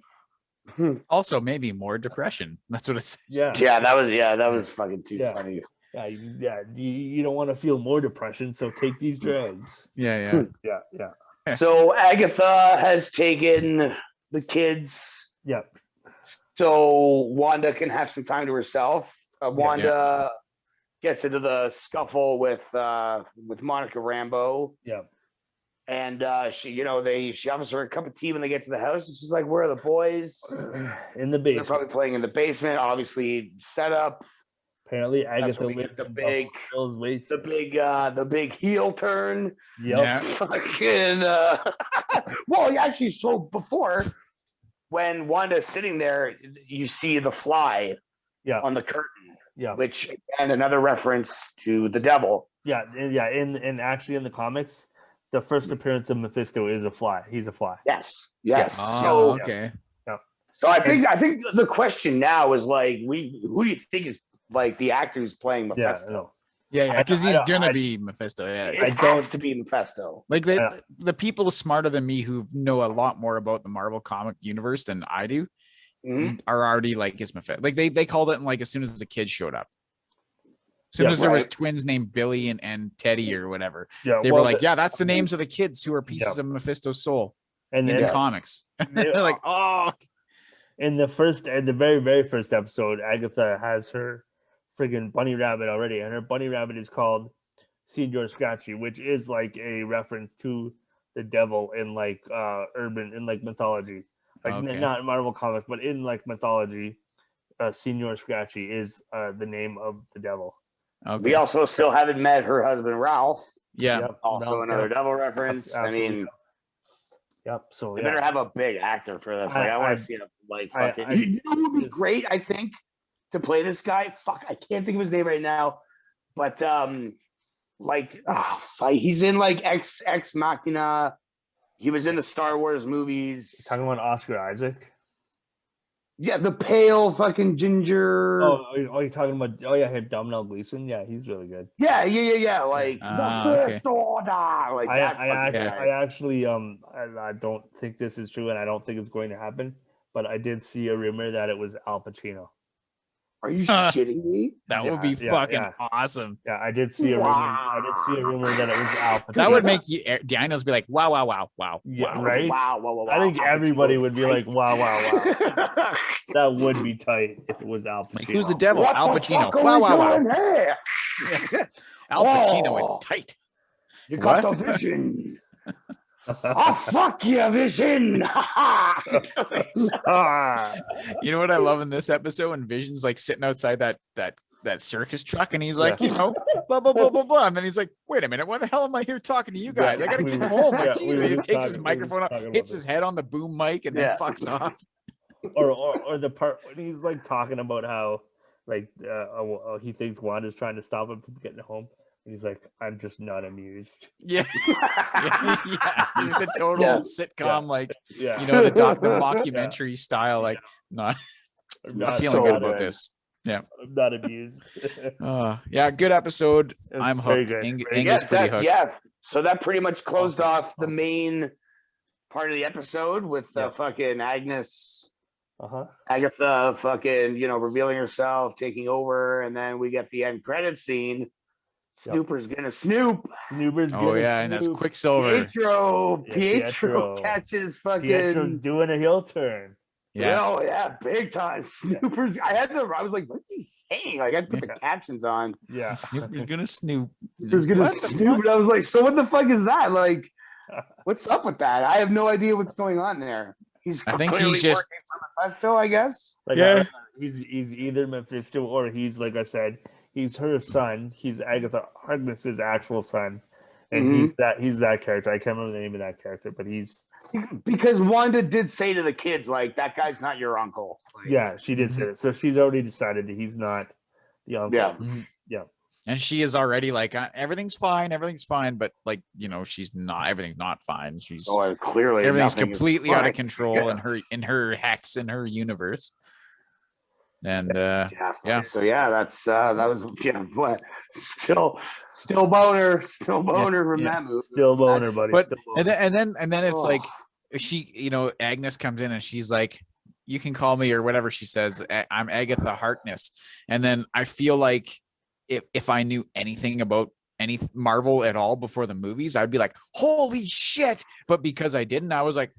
Also, maybe more depression. That's what it says. Yeah, That was fucking too Yeah. funny. yeah. You don't want to feel more depression, so take these drugs. Yeah. Yeah. So Agatha has taken the kids, Yeah. so Wanda can have some time to herself. Wanda gets into the scuffle with Monica Rambeau. Yeah. And she offers her a cup of tea when they get to the house. And she's like, "Where are the boys?" In the They're basement. probably playing in the basement. Obviously, set up. Apparently, Agatha where we lives get in Buffalo Bill's waist. the big heel turn. Yep. Yeah. Fucking. Well, actually, so before when Wanda's sitting there, you see the fly Yeah. on the curtain, Yeah. which again another reference to the devil. Yeah. And actually, in the comics, the first appearance of Mephisto is a fly. He's a fly. Yes. Oh, okay. So I think the question now is like, who do you think is like the actor who's playing Mephisto? No. Yeah, because he's gonna be Mephisto. Yeah, It has to be Mephisto. like the people smarter than me who know a lot more about the Marvel comic universe than I do are already like, it's Mephisto. Like they called it like as soon as the kids showed up. As soon as there was twins named Billy and Teddy or whatever, they were like, that's the names of the kids who are pieces of Mephisto's soul and in the comics. They're like, oh. In the very, very first episode, Agatha has her friggin' bunny rabbit already, and her bunny rabbit is called Senor Scratchy, which is like a reference to the devil in like mythology. Like not Marvel comics, but in like mythology, Senor Scratchy is the name of the devil. Okay. We also still haven't met her husband Ralph. Yeah. Yep. Also another devil reference. Absolutely. I mean, yep. So they better have a big actor for this. Like I want to see a like fucking. You know what would be great? I think to play this guy. Fuck, I can't think of his name right now. But he's in like Ex Machina. He was in the Star Wars movies. Talking about Oscar Isaac. Yeah, the pale fucking ginger. Oh, you're talking about? Oh yeah, Domhnall Gleeson. Yeah, he's really good. Yeah. Like the First Order. Like I actually I don't think this is true, and I don't think it's going to happen. But I did see a rumor that it was Al Pacino. Are you shitting me? That would be fucking awesome. Yeah, I did see a rumor. I did see a rumor that it was Al Pacino. That would make Daniels be like, wow. Yeah, right. Wow. I think everybody would be like, wow. That would be tight if it was Al Pacino. Like, who's the devil? Al Pacino. Wow. Al Pacino is tight. You got the vision. Oh, fuck you, Vision. You know what I love in this episode? When Vision's like sitting outside that circus truck, and he's like, blah blah blah blah blah, and then he's like, wait a minute, why the hell am I here talking to you guys? I gotta get home. Like, Jesus, he takes his microphone up, hits his head on the boom mic, and then fucks off. or the part when he's like talking about how like he thinks Wanda's trying to stop him from getting home. He's like, I'm just not amused. Yeah. He's a total sitcom, like, you know, the mockumentary style, like, not feeling good about this. Yeah. I'm not amused. Good episode. I'm hooked. Angus pretty hooked. Yeah. So that pretty much closed off the main part of the episode with fucking Agnes. Agatha fucking, revealing herself, taking over, and then we get the end credit scene. Snooper's gonna snoop. And that's Quicksilver. Pietro catches fucking. Pietro's doing a heel turn. Big time. Snooper's. I was like, what's he saying? Like, I put the captions on. Yeah, Snooper's gonna snoop. Snooper's gonna snoop. And I was like, so what the fuck is that? Like, what's up with that? I have no idea what's going on there. I think he's just Mephisto, I guess. Like, he's either Mephisto or he's, like I said, he's her son. He's Agatha Harkness's actual son, and he's that character. I can't remember the name of that character, but he's Because Wanda did say to the kids, like, that guy's not your uncle. Like, Yeah, she did say that. So she's already decided that he's not the uncle. Yeah. Yeah. And she is already like, everything's fine, but like, she's not. Everything's not fine. She's clearly everything's nothing is completely out of fine. control Yeah. in her hex, in her universe. And Yeah. So that's that was what still boner from that movie. Still boner, buddy. But Still boner. and then it's like she, Agnes comes in and she's like, you can call me or whatever she says. I'm Agatha Harkness. And then I feel like if I knew anything about any Marvel at all before the movies, I'd be like, holy shit. But because I didn't, I was like,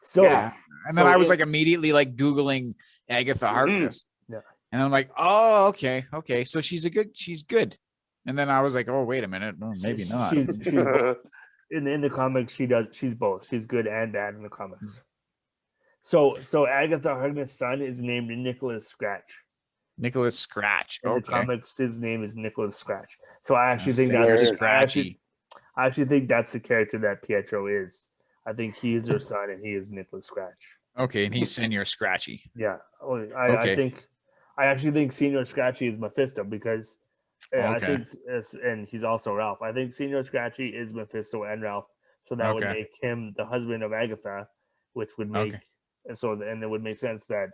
So yeah. And then I was like immediately like Googling Agatha Harkness. Yeah. And I'm like, oh, okay. So she's good. And then I was like, oh, wait a minute. No, maybe not. She's both. In the comics, she's both. She's good and bad in the comics. So Agatha Harkness' son is named Nicholas Scratch. Nicholas Scratch. In the comics, his name is Nicholas Scratch. So I actually think that's Scratchy. I actually think that's the character that Pietro is. I think he is her son, and he is Nicholas Scratch. Okay, and he's Senior Scratchy. Yeah, I actually think Senior Scratchy is Mephisto because I think, and he's also Ralph. I think Senior Scratchy is Mephisto and Ralph, so that would make him the husband of Agatha, which would make and it would make sense that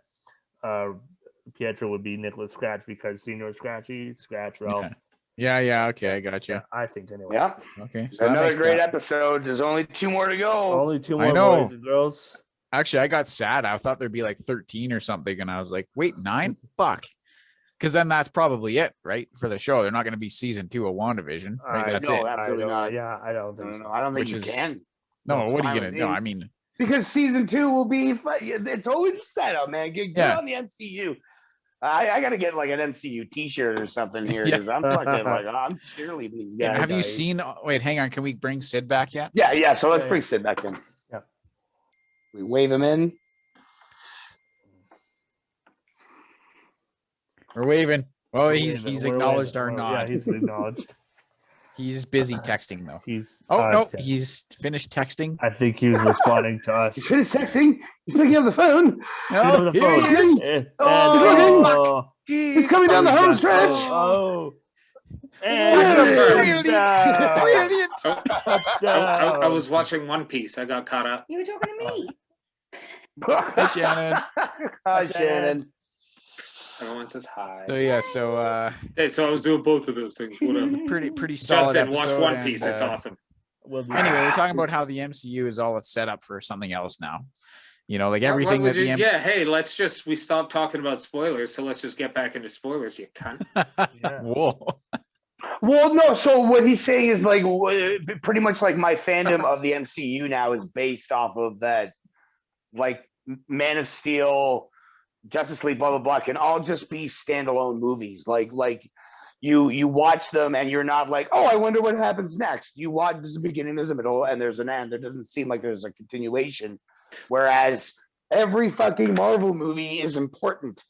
Pietro would be Nicholas Scratch because Senior Scratchy, Scratch, Ralph. Yeah. Okay, I got you. I think anyway. Yeah. Okay. So another great episode. There's only 2 more to go. Only 2 more boys and girls. Actually, I got sad. I thought there'd be like 13 or something, and I was like, wait, 9? Fuck. Because then that's probably it, right? For the show. They're not going to be season 2 of WandaVision. Right? That's it. Absolutely not. Yeah, I don't think so. I don't think you can. No, what are you going to do? I mean, because season 2 will be, it's always a setup, man. Get on the MCU. I got to get like an MCU t-shirt or something here because I'm fucking like, I'm cheerleading these guys. Have you seen, wait, hang on. Can we bring Sid back yet? Yeah. So let's bring Sid back in. Yeah. We wave him in. We're waving. Well, he's acknowledged our nod. Yeah, he's acknowledged. He's busy texting though. He's he's finished texting. I think he was responding to us. He's finished texting. He's picking up the phone. No, he is. He's coming down the home stretch. And brilliant. I was watching One Piece. I got caught up. You were talking to me. Hi, Shannon. Hi, Shannon. Everyone says hi. So yeah, hey, so I was doing both of those things. Whatever. pretty solid. Justin, watch One Piece. It's awesome. Anyway, we're talking about how the MCU is all set up for something else now. Like everything that the MCU. Yeah, hey, we stopped talking about spoilers, so let's just get back into spoilers, you cunt. Whoa. Well, no. So what he's saying is like pretty much like my fandom of the MCU now is based off of that, like Man of Steel, Justice League, blah blah blah, can all just be standalone movies. Like you watch them and you're not like, oh, I wonder what happens next. You watch, there's a beginning, there's a middle, and there's an end. There doesn't seem like there's a continuation. Whereas every fucking Marvel movie is important.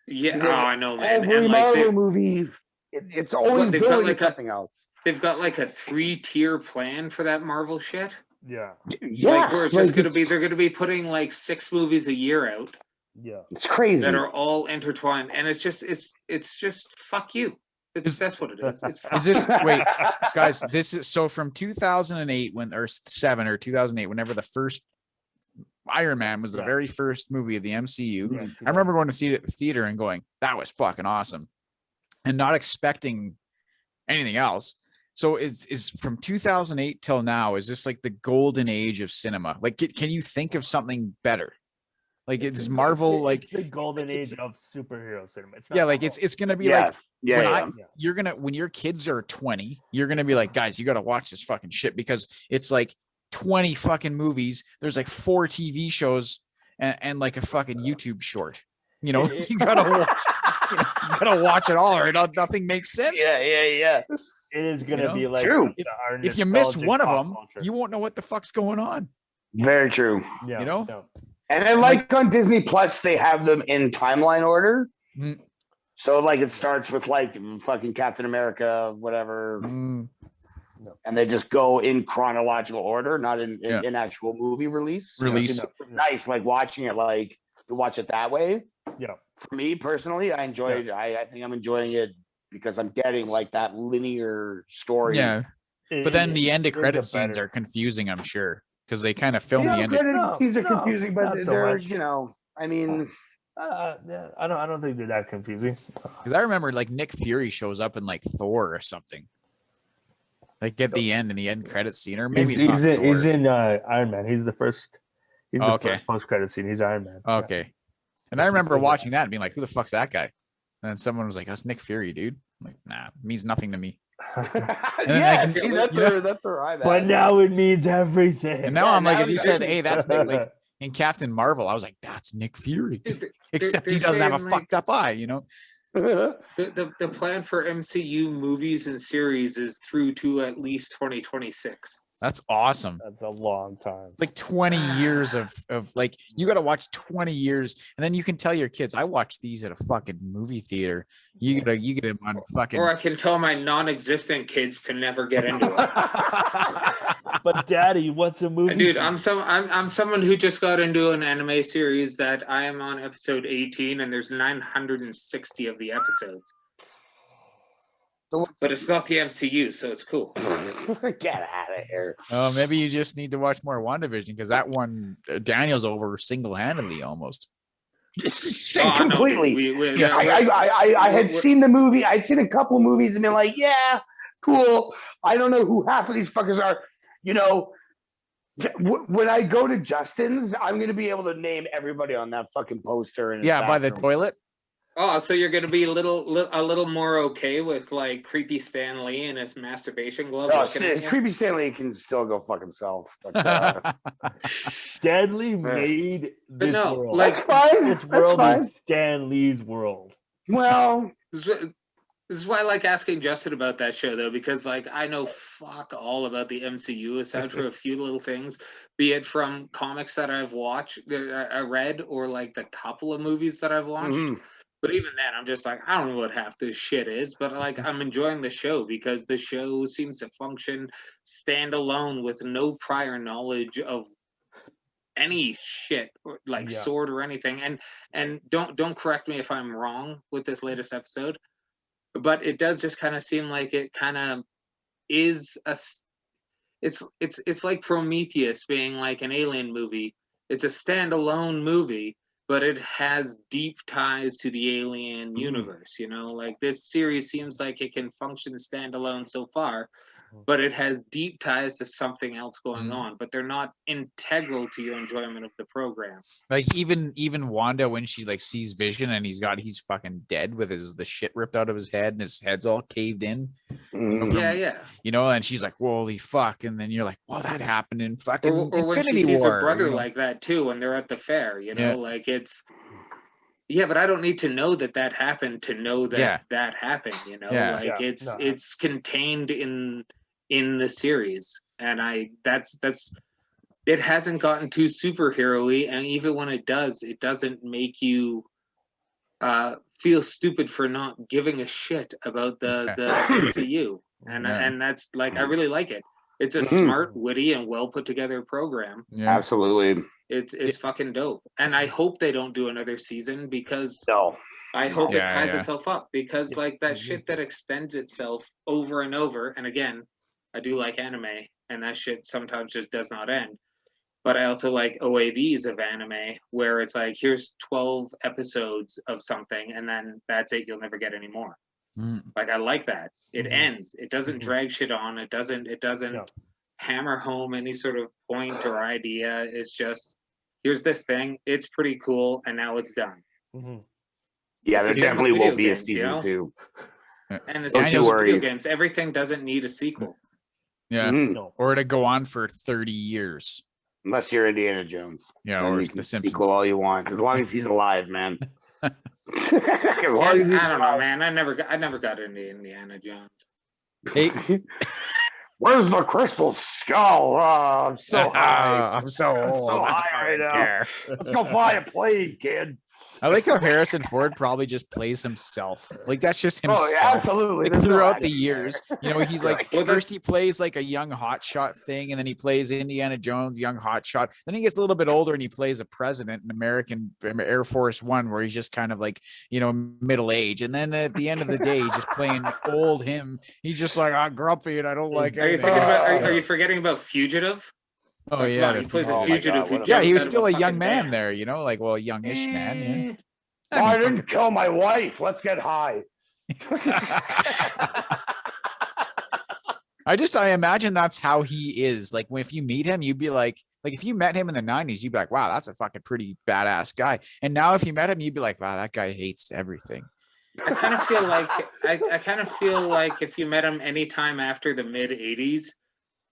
Yeah, I know, man. Every Marvel movie, it's always building something else. They've got like a 3-tier plan for that Marvel shit. Yeah. Like where it's just gonna be, they're gonna be putting like 6 movies a year out. Yeah. It's crazy. That are all intertwined, and it's just fuck you. That's what it is. Is this wait, guys? This is so from 2008 or 2008, whenever the first Iron Man was the very first movie of the MCU. Yeah. I remember going to see it at the theater and going, "That was fucking awesome," and not expecting anything else. So is from 2008 till now? Is this like the golden age of cinema? Like, can you think of something better? Like it's Marvel, it's the golden age of superhero cinema. It's not it's gonna be when your kids are 20, you're gonna be like, guys, you gotta watch this fucking shit because it's like 20 fucking movies. There's like 4 TV shows and like a fucking YouTube short. You gotta watch it all, or nothing makes sense. Yeah. It is gonna be like true. If you miss one of them, you won't know what the fuck's going on. Very true. Yeah. And I like on Disney Plus, they have them in timeline order. Mm. So like it starts with like fucking Captain America, whatever. and they just go in chronological order, not in Yeah. in actual movie release. Release. Nice, like watching it, like to watch it that way. Yeah. For me personally, I enjoyed. I think I'm enjoying it because I'm getting like that linear story. Yeah. But then the end of it is credit a scenes better- are confusing, I'm sure, because they kind of film the end. Credit scenes are No, confusing, but not so they're much. I mean, Yeah, I don't think they're that confusing. Because I remember like Nick Fury shows up in like Thor or something, like at the end in the end credit scene, or maybe he's it's not Thor. he's in Iron Man. He's the first. He's the Okay. first post credit scene. He's Iron Man. Okay. And I remember watching that and being like, "Who the fuck's that guy?" And then someone was like, "That's Nick Fury, dude." I'm like, "Nah, it means nothing to me." yeah, see, that's where I'm at. But now it means everything. And now Yeah, I'm like, now if you it said, makes "Hey, that's Nick," like in Captain Marvel, I was like, "That's Nick Fury," Dude, except they're he doesn't have a saying, like, fucked up eye, you know. The plan for MCU movies and series is through to at least 2026. That's awesome. That's a long time. It's like 20 years of like you got to watch 20 years, and then you can tell your kids, "I watched these at a fucking movie theater." You get them on fucking. Or I can tell my non-existent kids to never get into it. But Daddy, what's a movie? Dude, I'm someone who just got into an anime series that I am on episode 18, and there's 960 of the episodes. But it's not the MCU, so it's cool. Get out of here. Oh, maybe you just need to watch more Wandavision because that one Daniel's over single-handedly almost. Completely. Yeah, I had seen the movie. I'd seen a couple movies and been like, yeah, cool. I don't know who half of these fuckers are. You know, when I go to Justin's, I'm going to be able to name everybody on that fucking poster. And Yeah, by the toilet. Oh, so you're gonna be a little more okay with like creepy Stan Lee and his masturbation glove? No, looking at you? creepy Stanley can still go fuck himself. But, Stanley made But this no, world. like that's fine. This That's world fine. is Stan Lee's world. Well, this is why I like asking Justin about that show though, because like I know fuck all about the MCU aside from a few little things, be it from comics that I've watched, I read, or like the couple of movies that I've watched. mhm. But even then, I'm just like, I don't know what half this shit is, but like, I'm enjoying the show because the show seems to function standalone with no prior knowledge of any shit or like Yeah. sword or anything. And don't correct me if I'm wrong with this latest episode, but it does just kind of seem like it kind of is it's like Prometheus being like an alien movie. It's a standalone movie, but it has deep ties to the alien universe, you know? Like this series seems like it can function standalone so far, but it has deep ties to something else going on, but they're not integral to your enjoyment of the program. Like even Wanda, when she like sees Vision and he's fucking dead with the shit ripped out of his head and his head's all caved in. Mhm. Yeah. You know, and she's like, "Holy fuck!" And then you're like, "Well, that happened in fucking Or when she Infinity sees War." her brother you know? like that too, when they're at the fair, you know, Yeah. like it's. Yeah, but I don't need to know that happened to know that that happened. You know, Yeah. like Yeah, it's contained in the series, and that's it hasn't gotten too superhero-y, and even when it does, it doesn't make you feel stupid for not giving a shit about the MCU, and that's like I really like it. It's a smart, witty, and well put together program. Yeah. Absolutely. It's fucking dope, and I hope they don't do another season because No. I hope it Yeah, ties yeah. itself up because like that shit that extends itself over and over. And again, I do like anime, and that shit sometimes just does not end. But I also like OAVs of anime where it's like here's 12 episodes of something, and then that's it. You'll never get any more. Mm. Like I like that. It Mhm. ends. It doesn't Mhm. drag shit on. It doesn't Yeah. hammer home any sort of point or idea. It's just here's this thing. It's pretty cool, and now it's done. Mhm. Yeah, It's there the same with definitely video will be a games, you season know? 2. And it's Don't like you with worry. video games. Everything doesn't need a sequel. Yeah. Mhm. No. Or to go on for 30 years. Unless you're Indiana Jones. Yeah, Then or you The can Simpsons. sequel all you want, as long as he's alive, man. As Yeah, long as he's I don't know, alive. man. I never got into Indiana Jones. Hey, Where's the crystal skull? Oh, I'm so high. I'm so I'm old. so high I right don't now. care. Let's go fly a plane, kid. I like how Harrison Ford probably just plays himself. Like that's just himself. Oh, yeah, absolutely. Like, There's no throughout the acting years, there. you know, he's like Well, first he plays like a young hotshot thing, and then he plays Indiana Jones, young hotshot. Then he gets a little bit older and he plays a president in American Air Force One, where he's just kind of like, you know, middle age. And then at the end of the day, he's just playing old him. He's just like, I'm grumpy and I don't like Are you anything. forgetting about? Are Yeah. you forgetting about Fugitive? Oh Like, come yeah, on, he plays a Oh my fugitive God, who what a- yeah, jumps he was out of still a young fucking man van. there, you know, like well, a youngish man. Yeah. I I mean, didn't kill my wife. Let's get high. I imagine that's how he is. Like if you meet him, you'd be like if you met him in the 90s, you'd be like, wow, that's a fucking pretty badass guy. And now if you met him, you'd be like, wow, that guy hates everything. I kind of feel like I kind of feel like if you met him anytime after the mid '80s,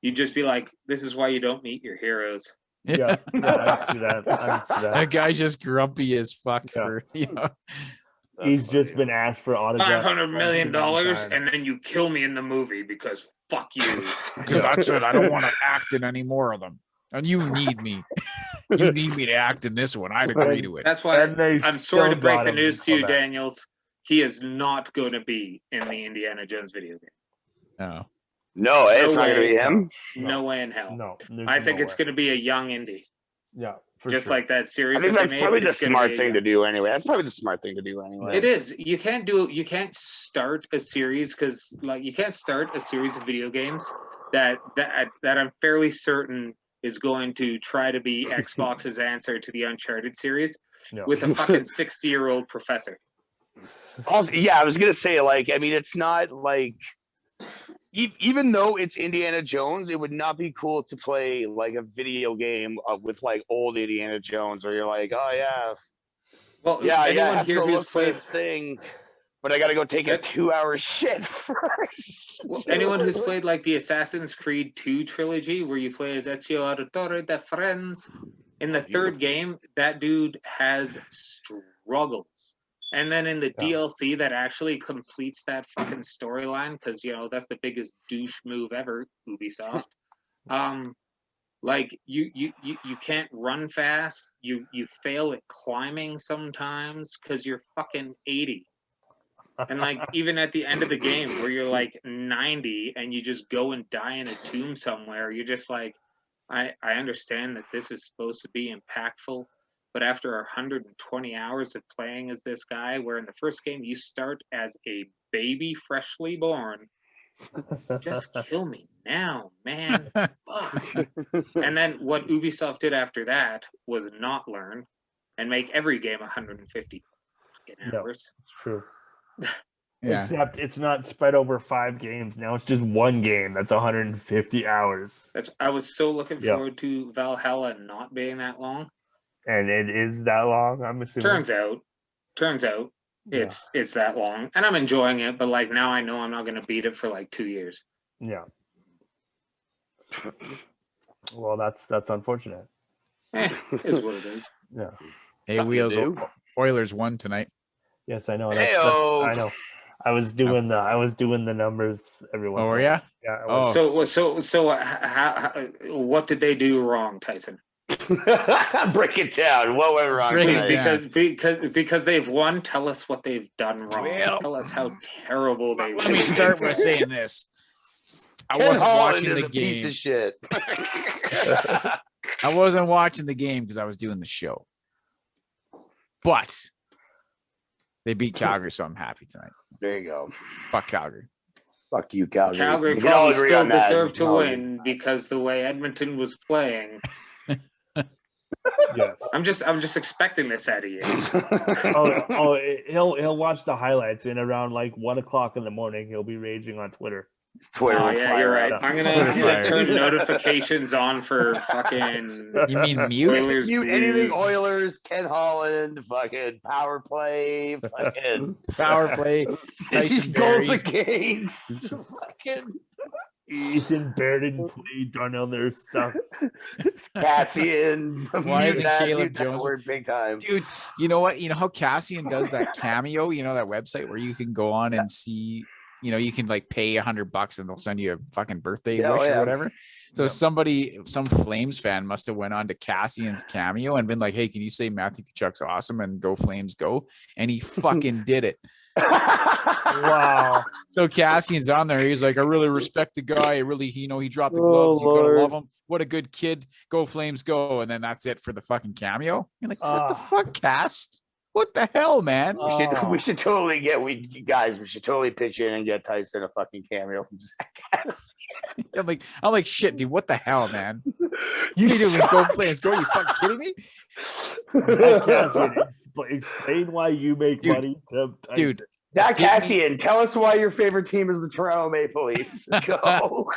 you'd just be like, "This is why you don't meet your heroes." Yeah, I see that. I see That that. guy's just grumpy as fuck Yeah. for, you know. He's just been asked for autographs. $500 million, times. and then you kill me in the movie because fuck you. Because that's it. I don't want to act in any more of them. And you need me. You need me to act in this one. I'd agree to it. That's why And they I'm sorry to still break got the him news to you, for that. Daniels. He is not going to be in the Indiana Jones video game. No. No, it's No not going to way. be him. No way in hell. No, there's I think no it's way. going to be a young indie, Yeah, for just sure. like that I series think that they that's made. probably the It's gonna smart be a thing young- to do anyway. That's probably the smart thing to do anyway. It is. You can't start a series because like you can't start a series of video games that I'm fairly certain is going to try to be Xbox's answer to the Uncharted series Yeah. with a fucking 60-year-old professor. Also, yeah, I was gonna say, like, I mean, it's not like even though it's Indiana Jones, it would not be cool to play like a video game with like old Indiana Jones, where you're like, oh yeah, Well, yeah, I anyone have to here go who's look for played this thing, but I got to go take a That- 2-hour shit first. well, anyone who's played like the Assassin's Creed 2 trilogy, where you play as Ezio Auditore de Friends, in the third game, that dude has struggles. And then in the DLC that actually completes that fucking storyline, because you know that's the biggest douche move ever, Ubisoft. Like you can't run fast. You fail at climbing sometimes because you're fucking 80. And like even at the end of the game where you're like 90 and you just go and die in a tomb somewhere, you're just like, I understand that this is supposed to be impactful, but after 120 hours of playing as this guy, where in the first game you start as a baby freshly born, just kill me now, man. Fuck. And then what Ubisoft did after that was not learn and make every game 150 fucking No. hours. It's true. Yeah. Except it's not spread over 5 games. Now it's just one game that's 150 hours. I was so looking Yeah. forward to Valhalla not being that long. And it is that long, I'm assuming. Turns out it's that long. And I'm enjoying it, but like now I know I'm not gonna beat it for like 2 years. Yeah. Well, that's unfortunate. Is what it is. Yeah. Hey, Something to Wheels, do. Oilers won tonight. Yes, I know. Heyo. I know. I was doing the numbers every once. Oh, in a yeah? while. Yeah. I was. So how, what did they do wrong, Tyson? Break it down. What went wrong? Break it tonight? down. Because they've won. Tell us what they've done wrong. Well, Tell us how terrible they. Let me start by saying this. I Ken wasn't Holland watching is the a piece game. of shit. I wasn't watching the game because I was doing the show. But they beat Calgary, so I'm happy tonight. There you go. Fuck Calgary. Fuck you, Calgary. Calgary We can all probably agree still on that. deserved to No. win because the way Edmonton was playing. Yes. I'm just expecting this out of you. He'll watch the highlights and around like 1 o'clock in the morning he'll be raging on Twitter. Twitter. Oh will yeah, fire you're right. up. I'm Twitter gonna fire. turn notifications on for fucking You mean mute? Oilers. You anything Blues. Oilers, Ken Holland, fucking power play, fucking Power play. Tyson goals Berries. against, fucking Ethan Bear didn't play. Darnell there sucked. Cassian. Why Mute isn't that, Caleb mute that Jones- word big time? Dude, you know what? You know how Cassian does that cameo? You know that website where you can go on and see, you know, you can like pay $100 and they'll send you a fucking birthday Yeah, oh, wish yeah. or whatever. So Yeah. some Flames fan must have went on to Cassian's cameo and been like, hey, can you say Matthew Tkachuk's awesome and go Flames go? And he fucking did it. Wow. So Cassian's on there. He's like, I really respect the guy. I really, you know, he dropped the Oh, gloves. You gotta Lord. love him. What a good kid. Go Flames go. And then that's it for the fucking cameo. You're like, what the fuck, Cass? What the hell, man? We should totally we should totally pitch in and get Tyson a fucking cameo from Zach. I'm like, shit, dude. What the hell, man? You You doing go Flames go? You fucking kidding me? Cassian, explain why you make Dude, money to Tyson. Dude, Zach Get me- Cassian, tell us why your favorite team is the Toronto Maple Leafs. Go.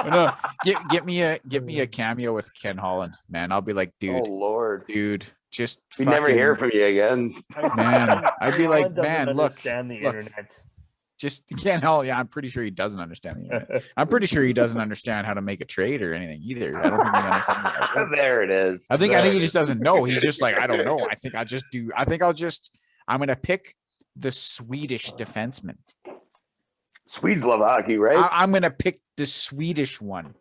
No, get me a cameo with Ken Holland, man. I'll be like, Oh dude, Lord. just We never fucking- hear from you again. Man, I'd be like, Doesn't man, look, understand the look. internet. just Ken Holland. Yeah, I'm pretty sure he doesn't understand the internet. I'm pretty sure he doesn't understand how to make a trade or anything either. I don't think he understands how that works. There it is. I think he just doesn't know. He's just like, I don't know. I'm gonna pick the Swedish defenseman. Swedes love hockey, right? I'm gonna pick the Swedish one.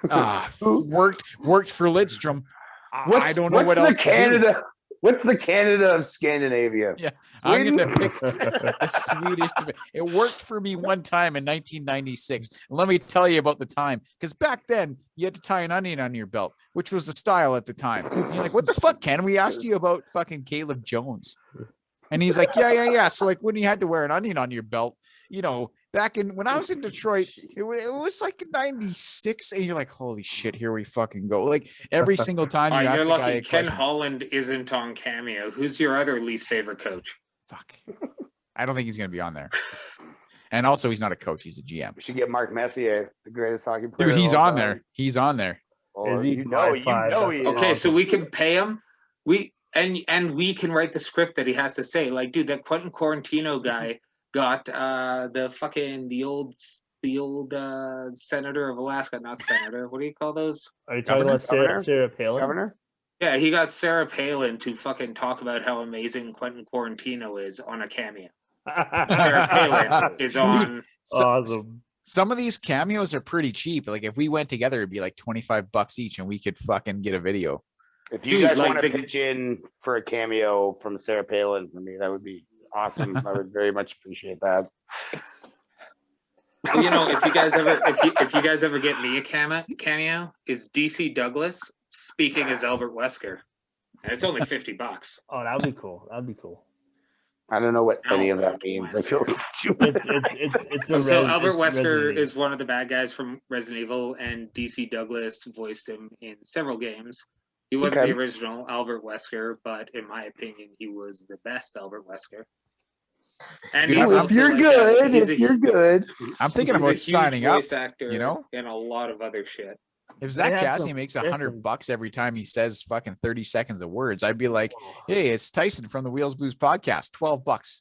Worked for Lidstrom. I don't know what else to do. What's the Canada of Scandinavia? Yeah, I'm Sweden? gonna pick the Swedish. It worked for me one time in 1996. And let me tell you about the time, because back then you had to tie an onion on your belt, which was the style at the time. And you're like, what the fuck, Ken? We asked you about fucking Caleb Jones. And he's like, yeah. So like when you had to wear an onion on your belt, you know, back in when I was in Detroit, it was like 96, and you're like, holy shit, here we fucking go. Like every single time you ask You're the guy lucky a Ken question, Holland isn't on Cameo. Who's your other least favorite coach? fuck. I don't think he's gonna be on there. And also he's not a coach, he's a GM. We should get Mark Messier, the greatest hockey player. Dude, he's of all on time. there. He's on there. Oh, Is he? you know he is. Okay, so we can pay him. And we can write the script that he has to say. Like, dude, that Quentin Quarantino guy got the old senator of Alaska, not senator. What do you call those? Are you talking about Sarah Palin? Governor? Yeah, he got Sarah Palin to fucking talk about how amazing Quentin Quarantino is on a cameo. Sarah Palin is on. Awesome. Some of these cameos are pretty cheap. Like if we went together, it'd be like $25 each, and we could fucking get a video. If you guys want to pitch in for a cameo from Sarah Palin for me, that would be awesome. I would very much appreciate that. Well, you know, if you guys ever get me a cameo, is DC Douglas speaking as Albert Wesker, and it's only $50. Oh, that'd be cool. That'd be cool. I don't know what any of that means. I feel stupid. It's so Albert Wesker is one of the bad guys from Resident Evil, and DC Douglas voiced him in several games. He wasn't the original Albert Wesker, but in my opinion, he was the best Albert Wesker. And if you're good, I'm thinking about signing up. Actor, you know, and a lot of other shit. If Zach Cassian makes $100 every time he says fucking 30 seconds of words, I'd be like, hey, it's Tyson from the Wheels Booze podcast, $12.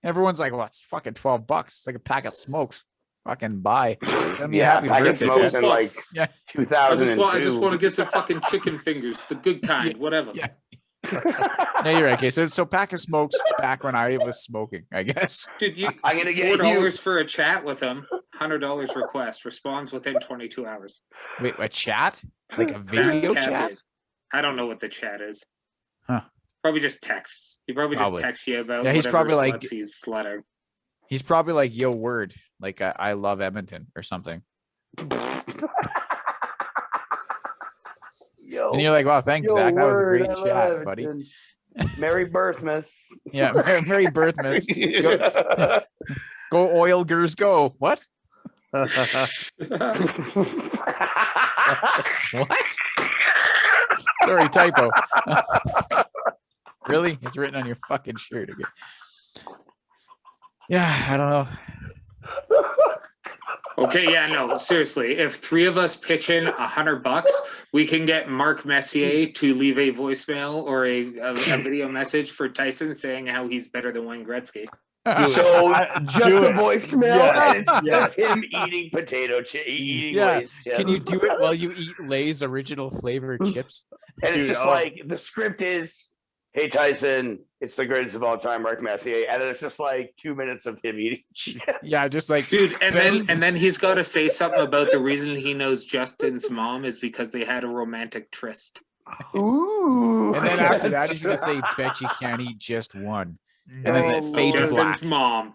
Everyone's like, well, it's fucking $12. It's like a pack of smokes. Fucking buy. Send me a happy birthday. Smokes in like 2002. I just want to get some fucking chicken fingers, the good kind, whatever. Yeah. No, you're right. Okay, so pack of smokes back when I was smoking, I guess. Dude, I'm gonna get $4 for a chat with him. $100 request responds within 22 hours. Wait, a chat? Like a video chat? I don't know what the chat is. Huh? Probably just texts. He probably just texts you about. Yeah, he's probably like he's slutting. He's probably like, yo, word, like I love Edmonton or something. And you're like, wow, thanks, Zach. That was a great chat, buddy. Merry Birthmas. Yeah, Merry Birthmas. Go Oilers, go. What? What? Sorry, typo. Really? It's written on your fucking shirt again. Yeah, I don't know. Okay, yeah, no, seriously. If three of us pitch in $100, we can get Mark Messier to leave a voicemail or a video message for Tyson saying how he's better than Wayne Gretzky. So just a voicemail, and it's just him eating potato chips. Lay's chips. Can you do it while you eat Lay's original flavored chips? And it's just like the script is hey Tyson, it's the greatest of all time, Mark Messier, and then it's just like 2 minutes of him eating shit. Yeah, just like Dude, and then he's got to say something about the reason he knows Justin's mom is because they had a romantic tryst. Ooh. and then after that he's gonna say, bet you can't eat just one. And then Oh, it fades to Justin's black. mom.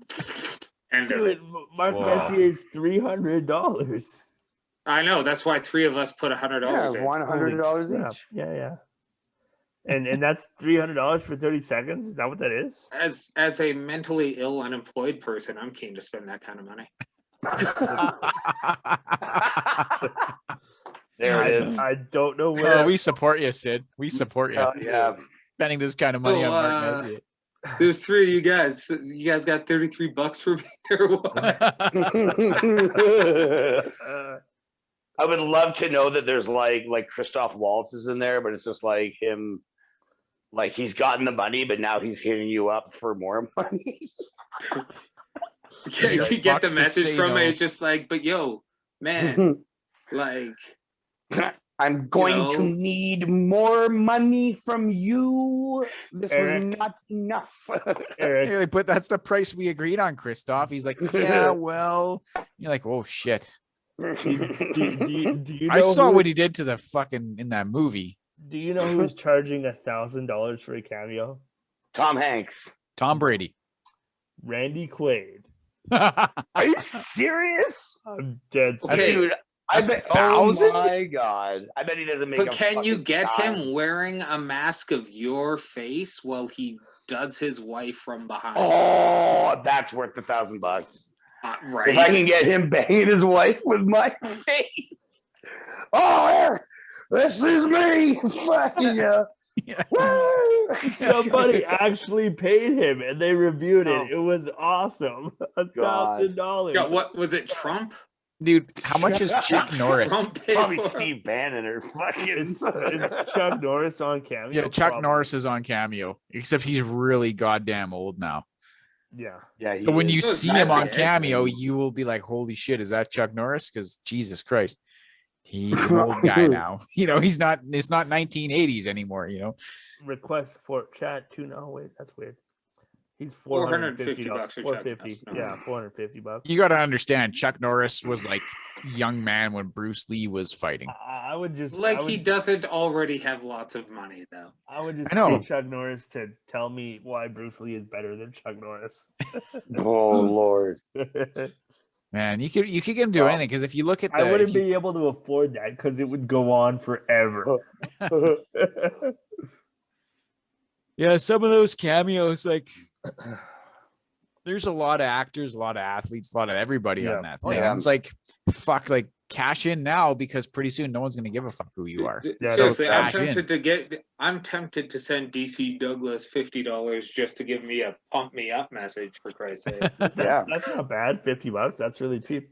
End of it. Dude, Mark Whoa. Messier is $300. I know. That's why 3 of us put $100 Yeah, in. $100 Yeah, each. yeah. And that's $300 for 30 seconds? Is that what that is? As a mentally ill, unemployed person, I'm keen to spend that kind of money. There it is. I don't know where. We support you, Sid. We support you. Hell yeah. Spending this kind of money So, on Mark Messier. There's 3 of you guys. You guys got $33 for me or what? I would love to know that there's like Christoph Waltz is in there, but it's just like him, like he's gotten the money, but now he's hitting you up for more money. Yeah, You're you get the fucked to message say from no. it. It's just like, but yo, man, like, I'm going to know? need more money from you. This Eric. was not enough. Eric, You're like, but that's the price we agreed on, Christoph. He's like, yeah, well, you're like, oh shit. do you know I saw who- what he did to the fucking in that movie. Do you know who's charging $1,000 for a cameo? Tom Hanks. Tom Brady. Randy Quaid. Are you serious? I'm dead serious. Okay. Dude, I bet. 1,000? Oh my god! I bet he doesn't make. but a can you fucking get dime. him wearing a mask of your face while he does his wife from behind? Oh, that's worth $1,000. Right. If I can get him banging his wife with my face. Oh, Eric, this is me. Fucking Yeah. woo! Somebody actually paid him and they reviewed it. Oh. It was awesome. God. $1,000. Yeah, what was it? Trump? Dude, how much is Chuck Norris? Trump paid Probably for it? Steve Bannon or fucking. Is Chuck Norris on cameo? Yeah, Chuck Probably. Norris is on Cameo, except he's really goddamn old now. Yeah. Yeah. So when you Those see guys him on are Cameo, excellent. you will be like, holy shit, is that Chuck Norris? Because Jesus Christ, he's an old guy now. You know, it's not 1980s anymore, you know. Request for chat to no wait, that's weird. He's $450 $450. for Chuck $450. Norris. Yeah, $450. You got to understand, Chuck Norris was like young man when Bruce Lee was fighting. I would just Like I would, he doesn't already have lots of money though. I would just I know. pay Chuck Norris to tell me why Bruce Lee is better than Chuck Norris. Oh Lord. Man, you could get him do Well, anything because if you look at the, I wouldn't if you- be able to afford that because it would go on forever. yeah, some of those cameos, like there's a lot of actors, a lot of athletes, a lot of everybody Yeah. on that Oh, thing. yeah. And it's like, fuck, like cash in now because pretty soon no one's gonna give a fuck who you are. Yeah, Seriously, so I'm cash in. tempted to send DC Douglas $50 just to give me a pump me up message for Christ's sake. Yeah. That's not bad. $50. That's really cheap.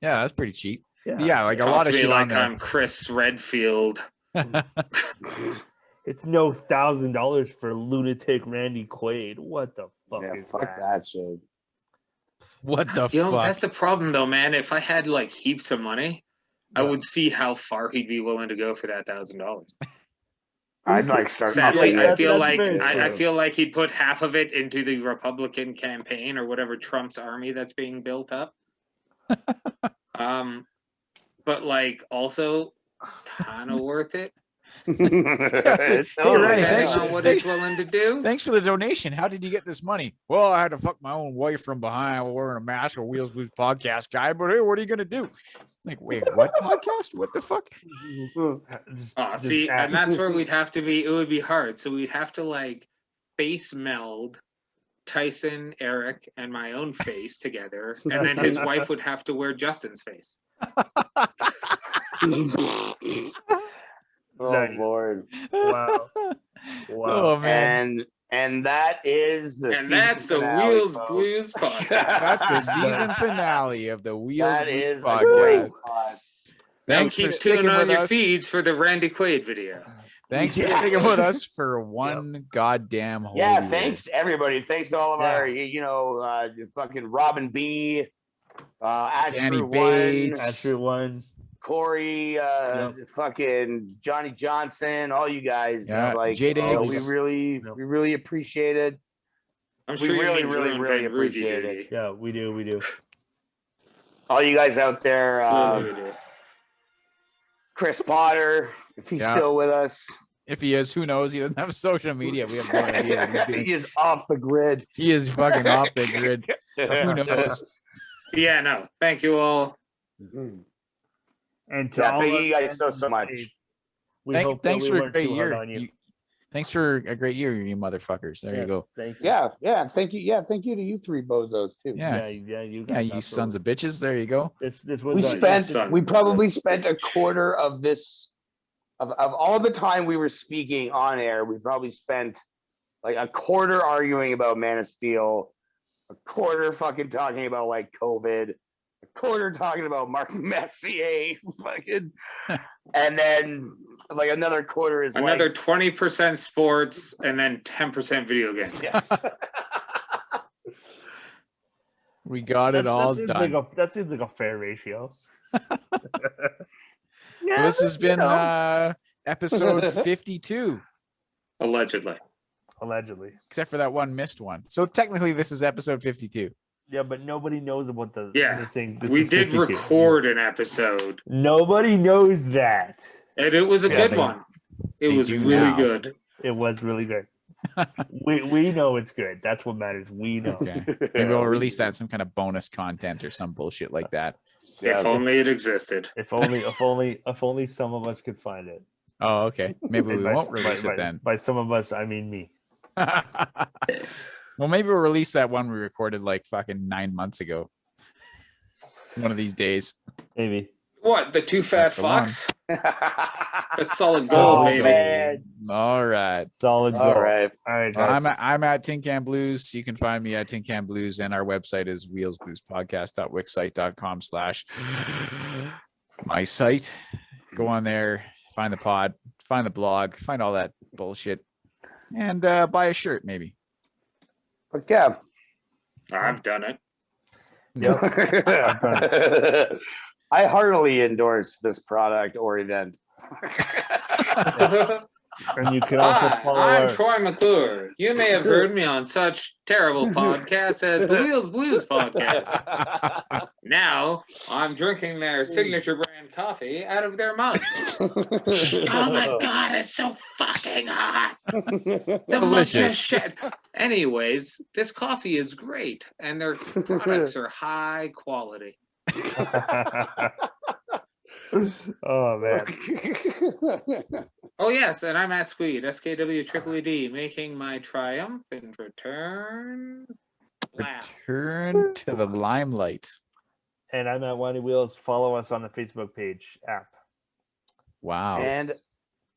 Yeah, that's pretty cheap. Yeah. Yeah, like a Talk lot to of me shit on like there. I'm Chris Redfield. It's no $1,000 for lunatic Randy Quaid. What the fuck Yeah, is fuck that? that shit. What the You know, fuck? that's the problem though, man. If I had like heaps of money, I Yeah. would see how far he'd be willing to go for that $1,000. I'd like start. Sadly, Yeah, I that- feel that's like very I true. feel like he'd put half of it into the Republican campaign or whatever Trump's army that's being built up. But like also kind of worth it. That's it. Hey, Oh, Randy, yeah. Depending thanks- on what thanks- he's willing to do. Thanks for the donation. How did you get this money? Well, I had to fuck my own wife from behind while wearing a mask or Wheels Blues podcast guy. But hey, what are you gonna do? Like, wait, what podcast? What the fuck? Oh, see, and that's where we'd have to be. It would be hard. So we'd have to like face meld Tyson, Eric, and my own face together, and then his wife would have to wear Justin's face. Oh Nice. Lord. Wow. Wow. Oh man, And that is the. And season that's the finale, Wheels folks. Blues podcast. that's the season finale of the Wheels That Blues is a great podcast. pod. Now Thanks keep for sticking tuning on with your us. feeds for the Randy Quaid video. Thanks for Yeah. sticking with us for one goddamn whole Yeah, year. thanks everybody. Thanks to all of our, fucking Robin B, Danny Astro Bates. Astro one. Corey, fucking Johnny Johnson, all you guys. Yeah, Like, Jade Eggs. we really appreciate it. I'm We sure really, you mean really, Drew and really Van appreciate Rudy. it. Yeah, we do. All you guys out there, Absolutely we do. Chris Potter, if he's still with us. If he is, who knows? He doesn't have social media. We have no idea what he's doing. He is off the grid. He is fucking off the grid. Who knows? Yeah, no. Thank you all. And to all thank our you guys fans, so much. we hope that Thanks we for a weren't great too hard year. on you. Thanks for a great year, you motherfuckers. There you go. Thank you. Yeah. Thank you. Yeah, thank you to you three bozos too. Yeah, you yeah, you sons of bitches. There you go. This was We probably spent a quarter of this of all the time we were speaking on air. We probably spent like a quarter arguing about Man of Steel, a quarter fucking talking about like COVID, a quarter talking about Mark Messier, fucking, and then like another quarter is another like 20% sports and then 10% video games. yes. We got it all done. That seems like a fair ratio. So this has been episode 52, Allegedly. except for that one missed one. So technically, this is episode 52. Yeah, but nobody knows about the Yeah. This We is did 52. record an episode, Nobody knows that. and it was a Yeah, good one. It they was do really now. good. It was really good. we know it's good. That's what matters. We know. Okay, maybe we'll release that in some kind of bonus content or some bullshit like that. If only it existed. If only some of us could find it. Oh, okay. Maybe And we won't release it then. By some of us, I mean me. Well, maybe we'll release that one we recorded like fucking 9 months ago. One of these days. Maybe. What, the Too Fat That's the one. Fox? That's solid gold, baby. man. All right. Solid goal. All right. All right, Well, guys. I'm at Tin Can Blues. You can find me at Tin Can Blues, and our website is wheelsbluespodcast.wixsite.com/my site. Go on there, find the pod, find the blog, find all that bullshit, and buy a shirt maybe. But yeah. I've done it. I heartily endorse this product or event. And you can also Hi, follow I'm our, Troy McClure. You may have heard me on such terrible podcasts as the Wheels Blues podcast. Now I'm drinking their signature brand coffee out of their mugs. Oh my god, it's so fucking hot. The Delicious. shit. Anyways, this coffee is great, and their products are high quality. Oh man. Oh yes, and I'm at Squeed, SKWEED, making my triumphant return. Wow. Return to the limelight. And I'm at Windy Wheels. Follow us on the Facebook page app. Wow. And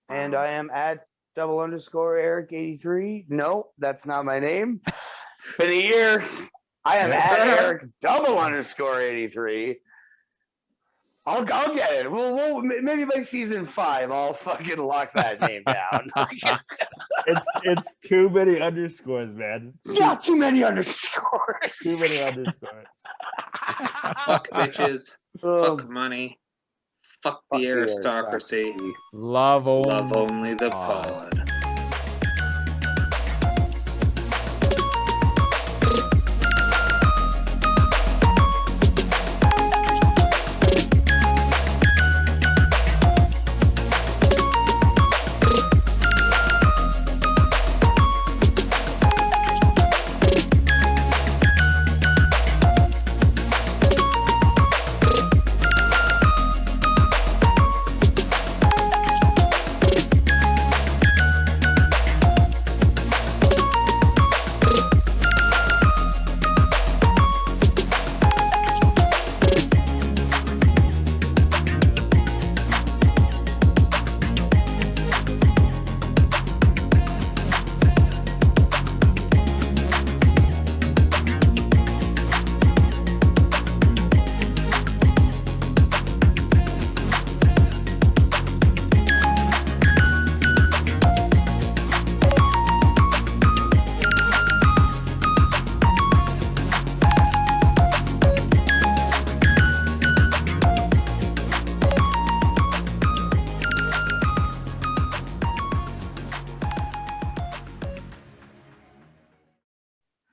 I am at _Eric83. No, that's not my name. Been a year. I am at Eric _83. I'll get it. We'll maybe by season 5 I'll fucking lock that name down. It's too many underscores, man. Not too many underscores. Too many underscores. Fuck bitches. Fuck money. Fuck the aristocracy. Love Only the pod. pod.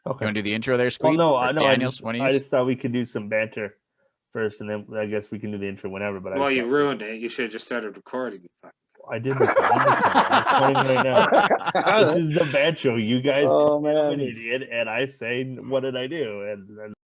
Okay. You want to do the intro there, Well, Squeak? no, Or I know. Daniels, one of I you? just thought we could do some banter first, and then I guess we can do the intro whenever. But Well, I you just ruined it. You should have just started recording. You fuck. I didn't record anything. I'm recording right now. This is the bad show. You guys Oh, tell me I'm an man. idiot, and I say, "What did I do?" And